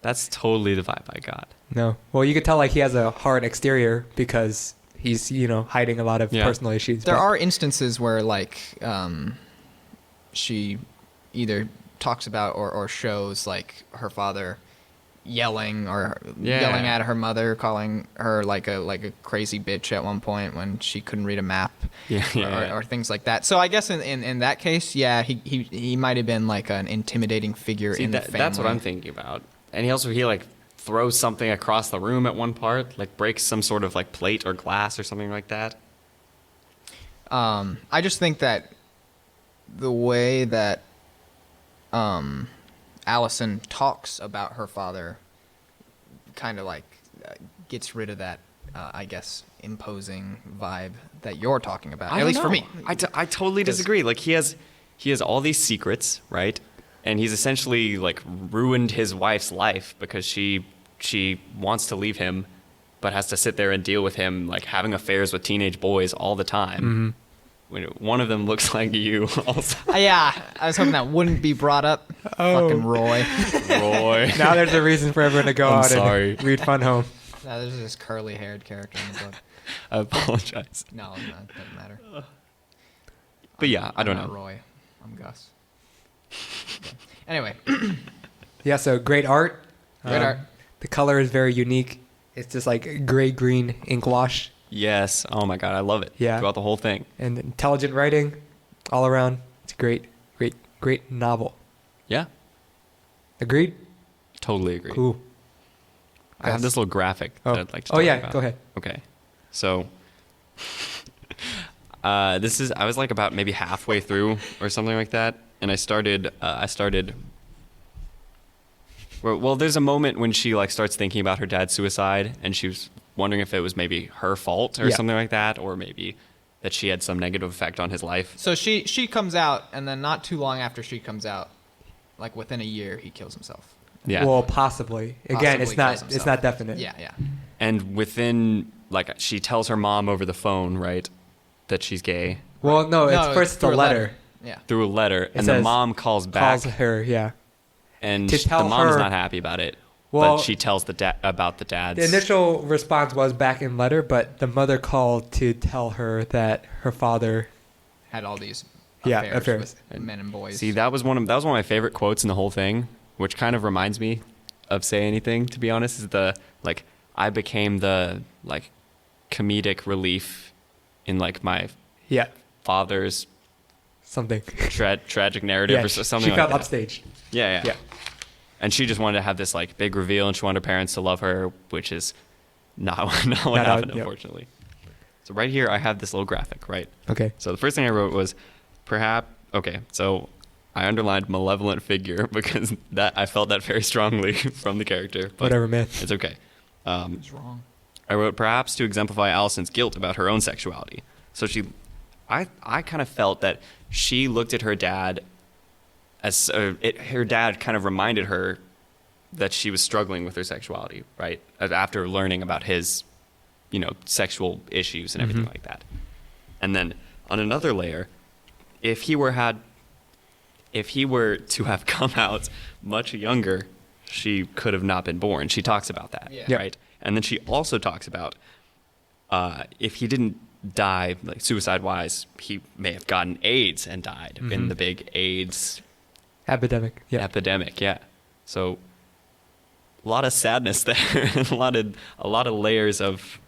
That's totally the vibe I got. No. Well, you could tell like he has a hard exterior because he's hiding a lot of Yeah. personal issues. There but- are instances where like she either talks about or shows like her father yelling yelling at her mother, calling her like a crazy bitch at one point when she couldn't read a map, Yeah. or things like that. So I guess in that case, yeah, he might have been like an intimidating figure See, in the family. that's what I'm thinking about. And he like throws something across the room at one part, like breaks some sort of like plate or glass or something like that. I just think that the way that Alison talks about her father kind of like gets rid of that, I guess, imposing vibe that you're talking about. I At don't least for know. me. I totally 'Cause- disagree. Like he has all these secrets, right? And he's essentially like ruined his wife's life because she wants to leave him, but has to sit there and deal with him like having affairs with teenage boys all the time. When one of them looks like you, also. Yeah, I was hoping that wouldn't be brought up. Oh. Fucking Roy. Roy. Now there's a reason for everyone to go I'm out sorry. and read Fun Home. No, there's this curly-haired character in the book. I apologize. No, it doesn't matter. But yeah, I don't I'm not know. Roy. I'm Gus. Okay. Anyway, Yeah, so great art. Great art. The color is very unique. It's just like gray-green ink wash Yes. Oh my god, I love it. Yeah. Throughout the whole thing. and intelligent writing all around. It's a great novel. Yeah. Agreed? Totally agree. Cool. I have this little graphic that I'd like to Oh, talk yeah, about. go ahead. Okay. So I was like about maybe halfway through or something like that, and I started well, there's a moment when she like starts thinking about her dad's suicide, and she was wondering if it was maybe her fault or Yeah. something like that, or maybe that she had some negative effect on his life. so she comes out, and then not too long after she comes out, like within a year, he kills himself. Yeah. Well, possibly. Again, Possibly kills it's himself. not definite. Yeah, yeah. And within like she tells her mom over the phone, right, that she's gay Well, no, it's first the through a letter. Yeah. through a letter, and the says- mom calls back. Calls her, yeah. And to the tell mom's her- not happy about it. Well, but she tells about the dad's. The initial response was back in letter, but the mother called to tell her that her father. Had all these Yeah, affairs affairs. with men and boys. See, that was one of my favorite quotes in the whole thing, which kind of reminds me of Say Anything, to be honest, is the like I became the like comedic relief in like my Yeah, father's something. tragic narrative Yeah, or something she like felt that. upstage. Yeah. Yeah. And she just wanted to have this like big reveal, and she wanted her parents to love her, which is not what how- happened, yep. unfortunately. So right here, I have this little graphic, right? Okay. So the first thing I wrote was so I underlined malevolent figure because I felt that very strongly from the character. But Whatever, man. It's okay. What's wrong? I wrote perhaps to exemplify Alison's guilt about her own sexuality. So I kind of felt that she looked at her dad as her dad kind of reminded her that she was struggling with her sexuality, right? After learning about his, sexual issues and everything like that. And then on another layer, if he were to have come out much younger, she could have not been born. She talks about that, Yeah. right? And then she also talks about if he didn't die, like suicide-wise, he may have gotten AIDS and died in the big AIDS Epidemic. Yeah. epidemic. Yeah, so a lot of sadness there, and a lot of layers of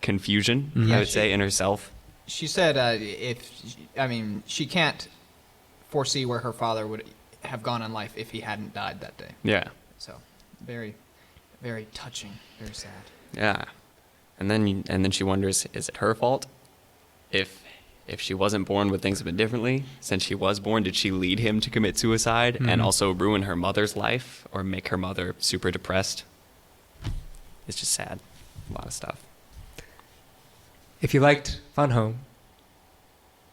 confusion. Yeah, I would say in herself. She said she can't foresee where her father would have gone in life if he hadn't died that day. Yeah, So, very, very touching, very sad. yeah, and then she wonders, is it her fault? If she wasn't born, would things have been differently? Since she was born, did she lead him to commit suicide and also ruin her mother's life or make her mother super depressed? it's just sad. A lot of stuff. If you liked Fun Home,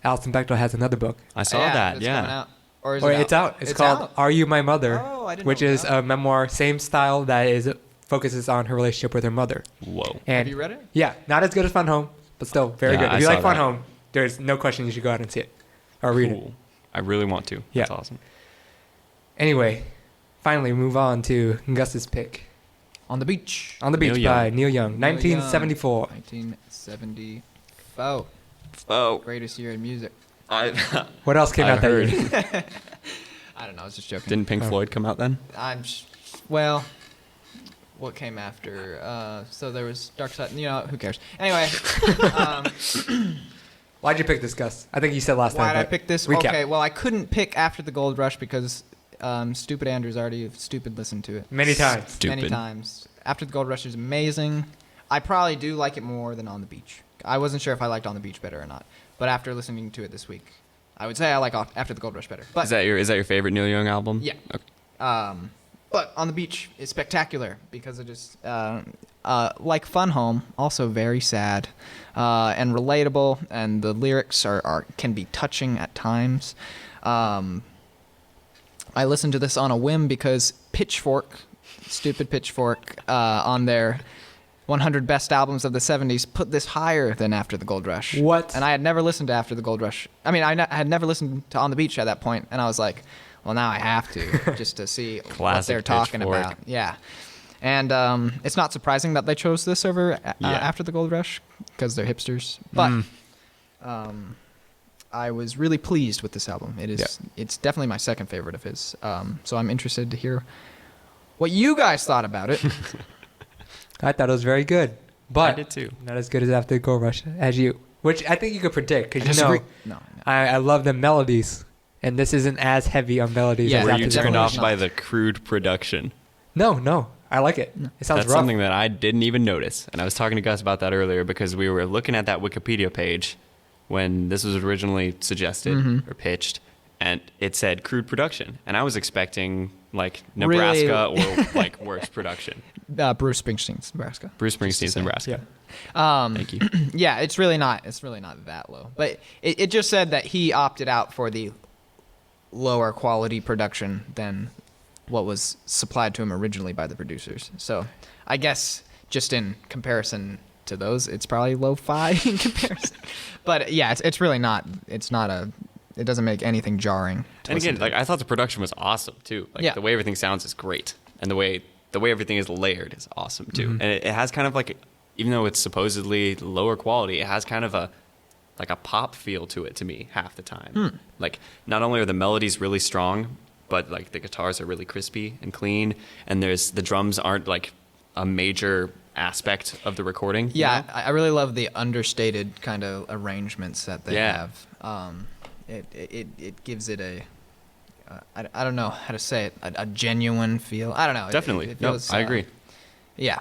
Alison Bechdel has another book. I saw Yeah, that. that's Yeah. coming out. Or is Or it it's out. It's It's called out? Are You My Mother? Oh, I didn't which know is that. a memoir, same style that is focuses on her relationship with her mother. Whoa. And Have you read it? yeah, not as good as Fun Home, but still very Yeah, good. I If you saw like Fun that. Home, there's no question you should go out and see it or read it. Cool. I really want to. Yeah. That's awesome. Anyway, finally we move on to Gus's pick. On the Beach. On the Beach Neil Young. by Neil Young, Neil 1974. 1974. Oh, Greatest year in music. What else came out that heard. year? I don't know. I was just joking. Didn't Pink Oh. Floyd come out then? Well, what came after? So there was Dark Side. You know, who cares? Anyway, Why'd you pick this, Gus? I think you said last why time. did I but pick this? recap. Okay, well, I couldn't pick After the Gold Rush because Stupid Andrew's already stupid listened to it Many times. Stupid. many times. After the Gold Rush is amazing. I probably do like it more than On the Beach. I wasn't sure if I liked On the Beach better or not, but after listening to it this week, I would say I like After the Gold Rush better. But Is that your favorite Neil Young album? Yeah. Okay. But On the Beach is spectacular because it is, like Fun Home, also very sad and relatable, and the lyrics can be touching at times. I listened to this on a whim because Pitchfork, stupid Pitchfork, on their 100 best albums of the 70s, put this higher than After the Gold Rush. What? And I had never listened to After the Gold Rush. I mean, I had never listened to On the Beach at that point, and I was like, well, now I have to, just to see what Classic they're talking Pitchfork. about. Yeah. And it's not surprising that they chose this over After the Gold Rush, because they're hipsters. But I was really pleased with this album. It's definitely my second favorite of his. So I'm interested to hear what you guys thought about it. I thought it was very good, but I did too. not as good as After the Gold Rush as you, which I think you could predict because I disagree. know No. I love the melodies, and this isn't as heavy on melodies. Yeah, as Were After you the turned Gold off Rush. by the crude production? No, I like it. It sounds That's rough. something that I didn't even notice. And I was talking to Gus about that earlier because we were looking at that Wikipedia page when this was originally suggested or pitched, and it said crude production. And I was expecting like Nebraska or like worse production. Bruce Springsteen's Nebraska. Bruce Springsteen's say. Nebraska. Yeah. Thank you. Yeah, it's really not that low. But it just said that he opted out for the lower quality production than what was supplied to him originally by the producers. So I guess just in comparison to those, it's probably lo-fi in comparison. But yeah, it's really not. It doesn't make anything jarring. To And listen again, to. like I thought the production was awesome too. Like Yeah. the way everything sounds is great, and the way everything is layered is awesome too. Mhm. And it has kind of like, even though it's supposedly lower quality, it has kind of a pop feel to it to me half the time. Like not only are the melodies really strong, but like the guitars are really crispy and clean, and the drums aren't like a major aspect of the recording. you Yeah, know? I really love the understated kind of arrangements that they Yeah. have. It gives it a I don't know how to say it, a genuine feel. I don't know. Definitely. It No, feels, I agree. Yeah,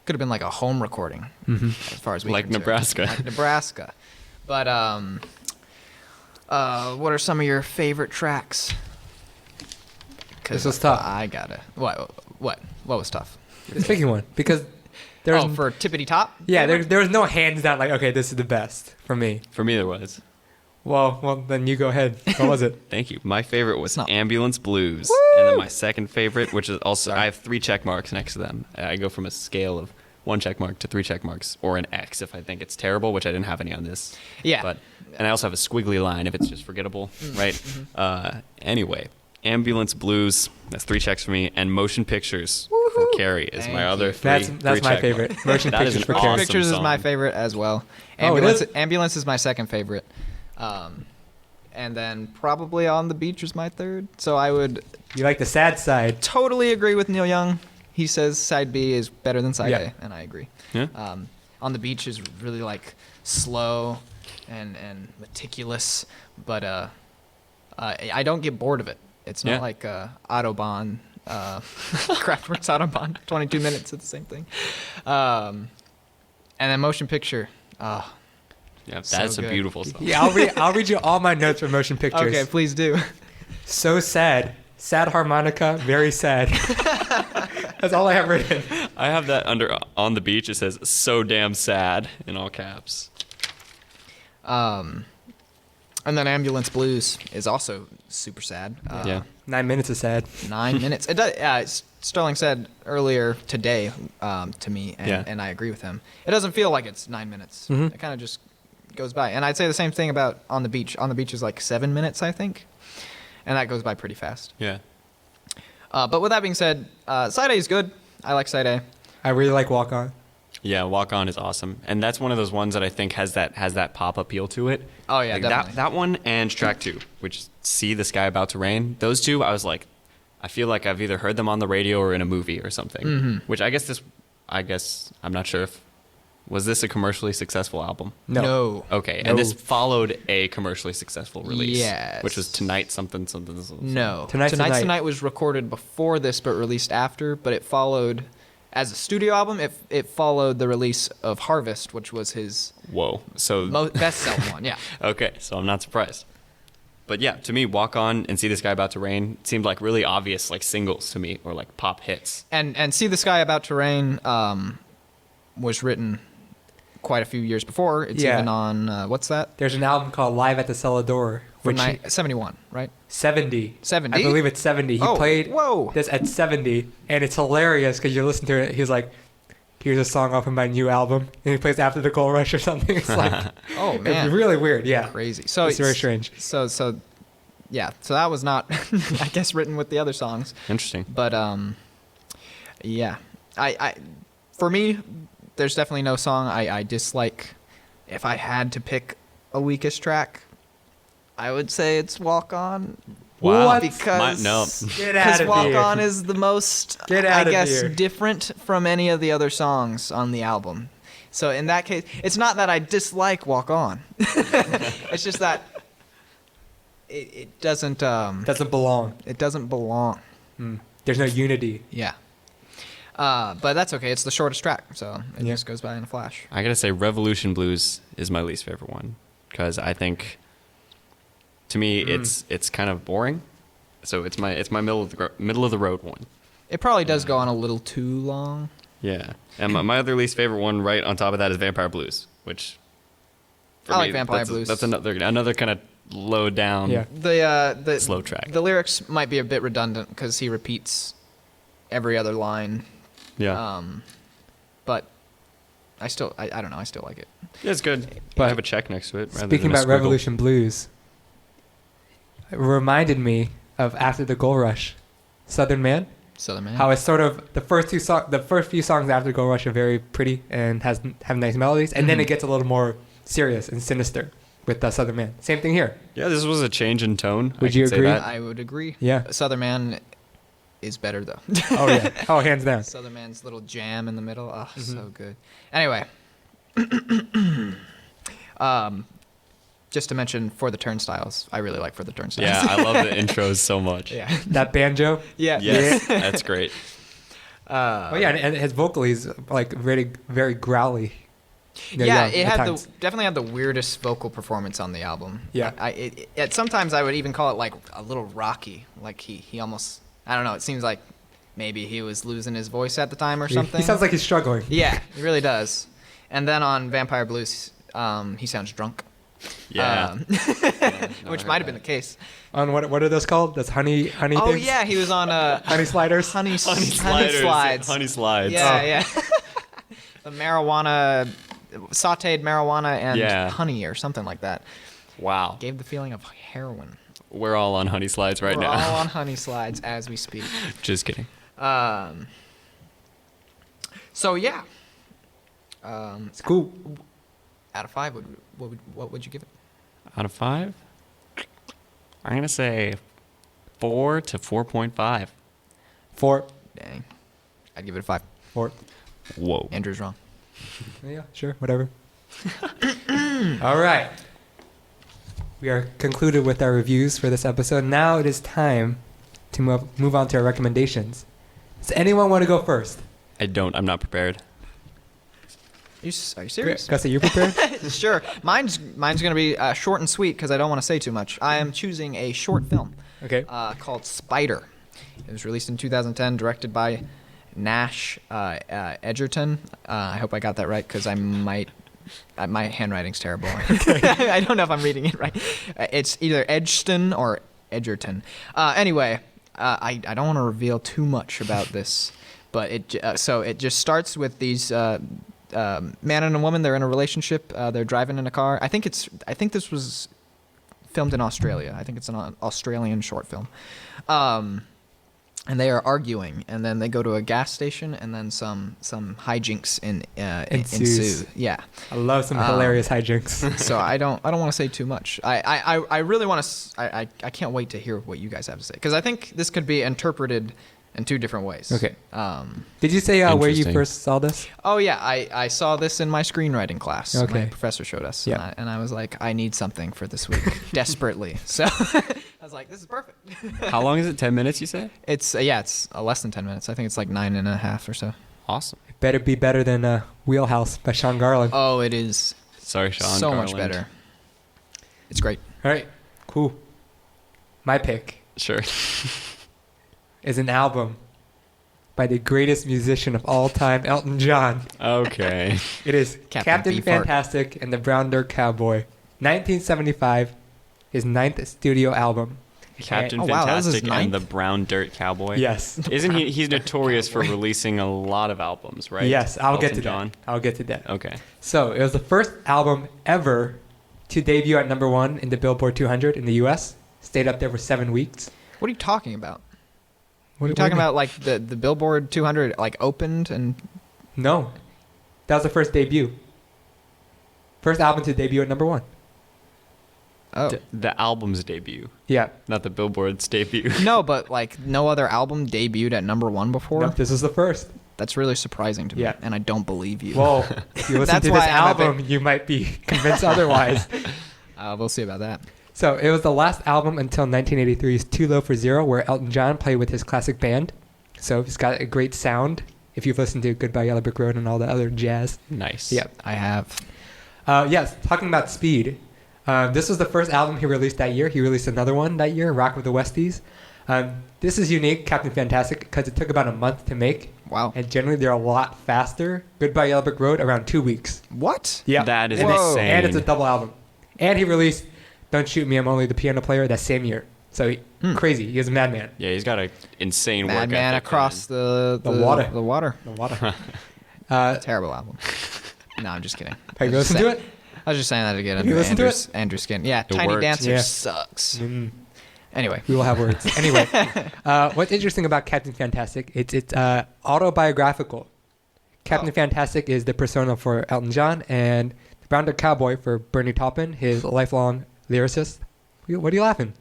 could have been like a home recording as far as we Like concerned. Nebraska. Like Nebraska. But what are some of your favorite tracks? 'Cause This was tough. I gotta. What was tough? It's picking one because there's For Tippity Top. yeah there was no hands down like okay this is the best for me. For me, there was. Well then you go ahead. What was it? Thank you. My favorite was No. Ambulance Blues. And then my second favorite, which is also, I have 3 check marks next to them. I go from a scale of 1 check mark to 3 check marks, or an X if I think it's terrible, which I didn't have any on this. Yeah. And I also have a squiggly line if it's just forgettable, right? Anyway, Ambulance Blues, that's 3 checks for me, and Motion Pictures for Carrie is Thank my you. other That's three my check favorite. marks. Motion That is Pictures an for Motion Carrie. awesome Pictures is my song. favorite as well. Oh, it is? Ambulance is my second favorite. And then probably On the Beach is my third. So I would You like the sad side. totally agree with Neil Young. He says side B is better than side Yeah. A, and I agree. Yeah? On the Beach is really like slow and meticulous, but I don't get bored of it. It's not Yeah. like Autobahn, Kraftwerk's Autobahn, 22 minutes, it's the same thing. And then Motion Picture. Yeah, So that's a good. beautiful song. Yeah, I'll read you all my notes for Motion Pictures. Okay, please do. So sad. Sad harmonica, very sad. That's all I have written. I have that under on the beach. It says "so damn sad" in all caps. And then Ambulance Blues is also super sad. Yeah. 9 minutes is sad. 9 minutes. It does. Sterling said earlier today to me, and I agree with him. It doesn't feel like it's 9 minutes. Mhm. It kind of just goes by. And I'd say the same thing about On the Beach. On the Beach is like 7 minutes, I think, and that goes by pretty fast. Yeah. But with that being said, Side A is good. I like Side A. I really like Walk On. Yeah, Walk On is awesome, and that's one of those ones that I think has that pop appeal to it. Oh yeah, Like definitely. that one and track 2, which See the Sky About to Rain. Those two, I was like, I feel like I've either heard them on the radio or in a movie or something. Mhm. Which I guess I'm not sure if was this a commercially successful album. No. Okay, No. and this followed a commercially successful release. Yes. Which was Tonight something. No. Tonight's Tonight's Tonight. Tonight was recorded before this, but released after. But it followed, as a studio album, it followed the release of Harvest, which was his Whoa. So best-selling one. Yeah. okay, so I'm not surprised. But yeah, to me, Walk On and See the Sky About to Rain seemed like really obvious like singles to me, or like pop hits. And See the Sky About to Rain was written quite a few years before. It's Yeah. even on, what's that? There's an album called Live at the Cellar Door, From which 71, right? 70. 70? I believe it's 70. He Oh, played whoa. this at 70, and it's hilarious because you listen to it. He's like, "Here's a song off of my new album," and he plays After the Gold Rush or something. It's like, Oh, man. it's really weird. Yeah, Crazy. So it's very strange. So yeah. So that was not, I guess, written with the other songs. Interesting. But yeah. I for me, there's definitely no song I dislike. If I had to pick a weakest track, I would say it's Walk On. Wow. What? Because No. Get out of Walk here. On is the most, Get out I of guess, here. different from any of the other songs on the album. So in that case, it's not that I dislike Walk On. It's just that it doesn't Doesn't belong. it doesn't belong. There's no unity. Yeah. But that's okay. It's the shortest track, so it Yeah. just goes by in a flash. I gotta say, Revolution Blues is my least favorite one because I think, to me, it's kind of boring. So it's my middle of the road one. It probably does go on a little too long. Yeah, and my other least favorite one, right on top of that, is Vampire Blues, which for I like me, Vampire that's, Blues. That's another kind of low down. Yeah. The Slow track. The lyrics might be a bit redundant because he repeats every other line. Yeah, But I don't know. I still like it. it's good. But I have a check next to it. rather Speaking than a about squiggle. Revolution Blues, it reminded me of After the Gold Rush, Southern Man. Southern Man. How it's sort of the first few songs after the Gold Rush are very pretty and have nice melodies, and then it gets a little more serious and sinister with Southern Man. Same thing here. Yeah, this was a change in tone. Would I can you say agree? that. I would agree. Yeah. Southern Man is better though. Oh yeah. Oh, hands down. Southern Man's little jam in the middle. Oh, so good. Anyway. Just to mention For the Turnstiles. I really like For the Turnstiles. Yeah, I love the intros so much. Yeah. That banjo. Yeah. Yes, that's great. Oh yeah, and his vocal is like very, very growly. Yeah, it at had times. definitely had the weirdest vocal performance on the album. Yeah. Sometimes I would even call it like a little rocky. Like he almost, I don't know. It seems like maybe he was losing his voice at the time or something. He sounds like he's struggling. Yeah, he really does. And then on Vampire Blues, he sounds drunk. Yeah. Which might have been the case. On what are those called? That's honey Oh things? yeah, he was on Honey sliders. honey Sliders. slides. Honey slides. Yeah, yeah. The marijuana, sautéed marijuana and Yeah. honey or something like that. Wow. Gave the feeling of heroin. We're all on honey slides right We're now. all on honey slides as we speak. Just kidding. So yeah. It's cool. Out of 5, what would you give it? Out of 5, I'm gonna say 4 to 4.5. 4. Dang. I'd give it a 5. 4. Whoa. Andrew's wrong. Yeah, sure, whatever. All right. We are concluded with our reviews for this episode. Now it is time to move on to our recommendations. Does anyone want to go first? I don't. I'm not prepared. Are you serious? Gus, are you prepared? Sure. Mine's gonna be short and sweet because I don't want to say too much. I am choosing a short film Okay. called Spider. It was released in 2010, directed by Nash Edgerton. I hope I got that right because my handwriting's terrible. I don't know if I'm reading it right. It's either Edgerton or Edgerton. Anyway, I don't want to reveal too much about this, but it just starts with these man and a woman. They're in a relationship. They're driving in a car. I think this was filmed in Australia. I think it's an Australian short film. And they are arguing, and then they go to a gas station, and then some hijinks ensue. Yeah, I love some hilarious hijinks. So I don't want to say too much. I really want to. I can't wait to hear what you guys have to say because I think this could be interpreted in two different ways. Okay. Did you say where you Interesting. first saw this? Oh yeah, I saw this in my screenwriting class. Okay. My professor showed us. Yeah. And I was like, I need something for this week desperately. So I was like, this is perfect. How long is it? 10 minutes, you said? It's less than 10 minutes. I think it's like 9.5 or so. Awesome. It better be better than Wheelhouse by Sean Garland. Oh, it is Sorry, Sean. so Garland. much better. It's great. All right, cool. My pick Sure. is an album by the greatest musician of all time, Elton John. Okay. It is Captain Captain Beefheart. Fantastic and the Brown Dirt Cowboy, 1975, his 9th studio album. Captain Oh, wow, that was his Fantastic and the ninth? Brown Dirt Cowboy. Yes. Isn't he? He's notorious for releasing a lot of albums, right? Yes, I'll get to Elton John? that. I'll get to that. Okay. So it was the first album ever to debut at number 1 in the Billboard 200 in the U.S. Stayed up there for 7 weeks. What are you talking about? What Are you talking about like the Billboard 200 like opened and No, that was the first debut. First album to debut at number 1. oh The album's debut, Yeah. not the Billboard's debut. no, but like no other album debuted at number 1 before. Nope, this was the first. That's really surprising to me, Yeah. and I don't believe you. Well, if you listen That's to why this I'm a album, you might be convinced otherwise. We'll see about that. So it was the last album until 1983's Too Low for Zero, where Elton John played with his classic band. So he's got a great sound. If you've listened to Goodbye Yellow Brick Road and all the other jazz. Nice. Yeah. I have. Yes, talking about speed. This was the first album he released that year. He released another one that year, Rock with the Westies. This is unique, Captain Fantastic, because it took about a month to make. Wow. And generally they're a lot faster. Goodbye Yellow Brick Road, around 2 weeks. What? Yeah. That is and insane. And it's a double album. And he released Don't Shoot Me, I'm Only the Piano Player that same year. So crazy. He is a madman. Yeah, he's got an insane work Madman ethic, across man. the water. The water. The water. Terrible album. No, I'm just kidding. Have you listened to it? I was just saying that to get Have you under listened to Andrew's skin. Yeah, It Tiny worked. Dancer Yeah. sucks. Mm. Anyway. We will have words. Anyway, what's interesting about Captain Fantastic, it's autobiographical. Captain Fantastic is the persona for Elton John, and the Brown Dirt Cowboy for Bernie Taupin, his lifelong lyricist. What are you laughing?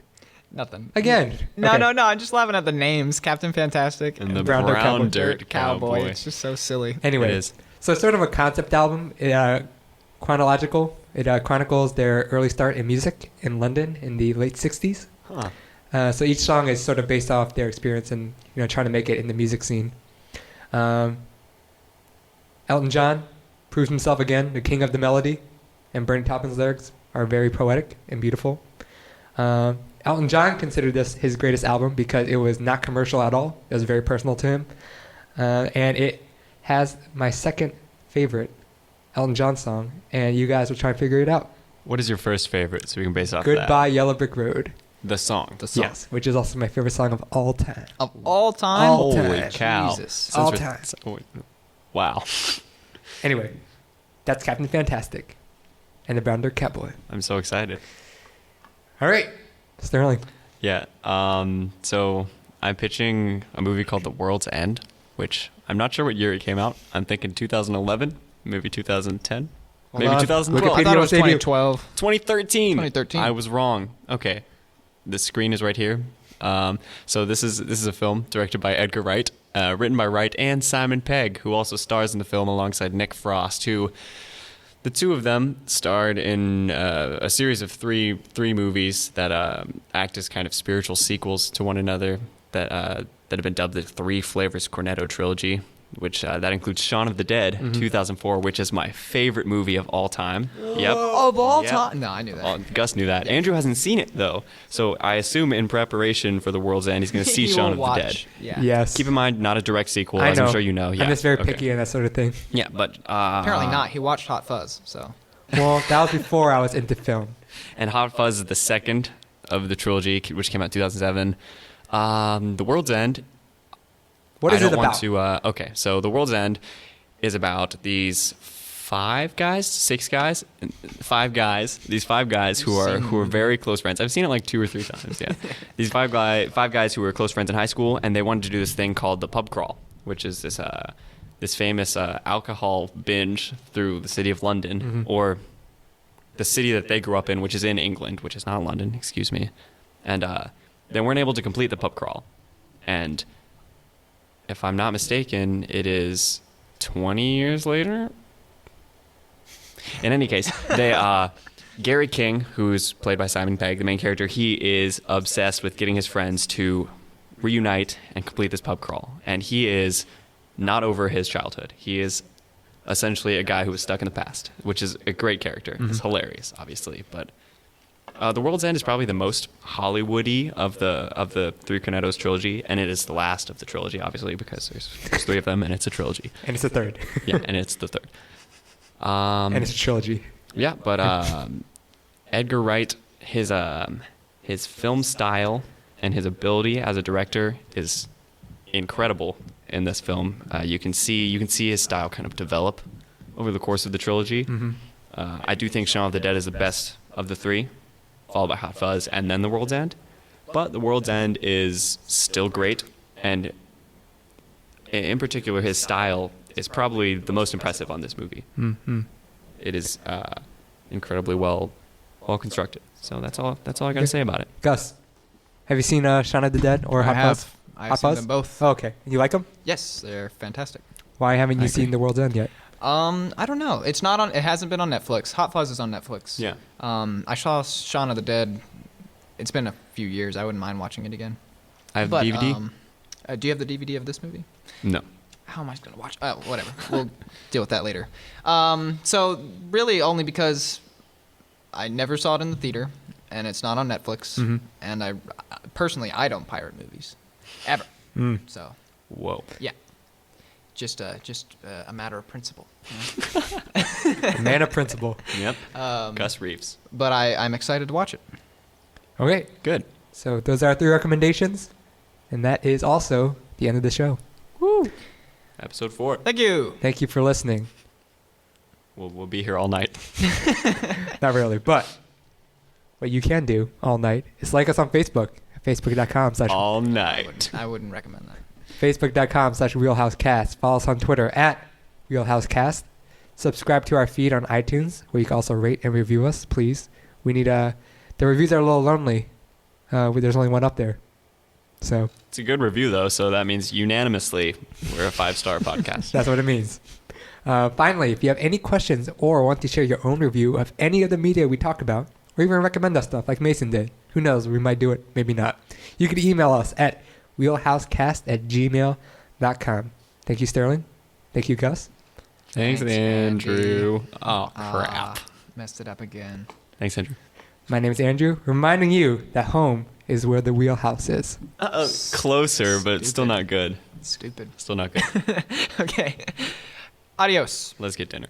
Nothing. Again. No, Okay. no. I'm just laughing at the names. Captain Fantastic And the Brown Brown, Dirt Dirt, Cowboy. Cowboy. It's just so silly. Anyway, It is. so it's sort of a concept album, chronological. It chronicles their early start in music in London in the late 60s. Huh. So each song is sort of based off their experience and trying to make it in the music scene. Elton John proves himself again, the king of the melody, and Bernie Taupin's lyrics are very poetic and beautiful. Elton John considered this his greatest album because it was not commercial at all. It was very personal to him. And it has my second favorite Elton John song, and you guys will try and figure it out. What is your first favorite so we can base off that? Goodbye Yellow Brick Road. The song. The song. Yes, which is also my favorite song of all time. Of all time? All Holy time. cow. Jesus. Since All we're- time. Wow. Anyway, that's Captain Fantastic and the Brown Dirt Cowboy. I'm so excited. All right, Sterling. Yeah. So I'm pitching a movie called The World's End, which I'm not sure what year it came out. I'm thinking 2011, maybe 2010, Hold maybe on. 2012. Wikipedia I thought it will was save you. 2012. 2013. 2013. I was wrong. Okay. The screen is right here. So this is a film directed by Edgar Wright, written by Wright and Simon Pegg, who also stars in the film alongside Nick Frost, who the two of them starred in a series of three movies that act as kind of spiritual sequels to one another that have been dubbed the Three Flavors Cornetto Trilogy. which that includes Shaun of the Dead, 2004, which is my favorite movie of all time. Yep. Of all Yep. time? No, I knew that. Oh, Gus knew that. Andrew hasn't seen it, though. So I assume in preparation for The World's End, he's going to see He Shaun will of the Dead. watch. Yeah. Yes. Keep in mind, not a direct sequel, I as know. I'm sure you know. Yeah. I'm just very Okay. picky on that sort of thing. Yeah, but... Apparently not. He watched Hot Fuzz, so. Well, that was before I was into film. And Hot Fuzz is the second of the trilogy, which came out in 2007. The World's End... What is I it don't about? want to... okay, so The World's End is about these five guys who are very close friends. I've seen it like 2 or 3 times. Yeah, these five guys who were close friends in high school, and they wanted to do this thing called the pub crawl, which is this famous alcohol binge through the city of London, or the city that they grew up in, which is in England, which is not London. Excuse me. And they weren't able to complete the pub crawl, and if I'm not mistaken, it is 20 years later. In any case, Gary King, who's played by Simon Pegg, the main character, he is obsessed with getting his friends to reunite and complete this pub crawl. And he is not over his childhood. He is essentially a guy who was stuck in the past, which is a great character. It's hilarious, obviously. But The World's End is probably the most Hollywood-y of the Three Cornettos trilogy, and it is the last of the trilogy, obviously, because there's 3 of them, and it's a trilogy. And it's the third. Yeah, and it's the third. And it's a trilogy. Yeah, but Edgar Wright, his film style and his ability as a director is incredible in this film. You can see his style kind of develop over the course of the trilogy. I do think Shaun of the Dead is the best of the 3, followed by Hot Fuzz, and then The World's End. But The World's End is still great, and in particular, his style is probably the most impressive on this movie. It is incredibly well constructed. So that's all I got to say about it. Gus, have you seen Shaun of the Dead or Hot Fuzz? I've seen them both. Oh, okay. You like them? Yes, they're fantastic. Why haven't you I seen agree. The World's End yet? I don't know. It's not on. It hasn't been on Netflix. Hot Fuzz is on Netflix. Yeah. I saw Shaun of the Dead. It's been a few years. I wouldn't mind watching it again. I have But, the DVD. Do you have the DVD of this movie? No. How am I going to watch? Oh, whatever. We'll deal with that later. So really only because I never saw it in the theater, and it's not on Netflix, and I personally I don't pirate movies, ever. So Whoa. yeah, just a matter of principle. Man of principle. Yep. Gus Rives. But I'm excited to watch it. Okay. Good. So those are our 3 recommendations. And that is also the end of the show. Woo! Episode 4. Thank you. Thank you for listening. We'll be here all night. Not really, but what you can do all night is like us on Facebook. Facebook.com/. All night. I wouldn't recommend that. Facebook.com/WheelhouseCast. Follow us on Twitter at WheelhouseCast. Subscribe to our feed on iTunes, where you can also rate and review us, please. We need the reviews are a little lonely. There's only one up there. So It's a good review, though, so that means unanimously we're a 5-star podcast. that's what it means. Finally, if you have any questions or want to share your own review of any of the media we talked about, or even recommend us stuff like Mason did, who knows, we might do it, maybe not. You can email us at wheelhousecast@gmail.com. Thank you, Sterling. Thank you, Gus. Thanks, Andrew. Oh, crap. Messed it up again. Thanks, Andrew. My name is Andrew, reminding you that home is where the wheelhouse is. Closer, but still not good. Stupid. Still not good. Okay. Adios. Let's get dinner.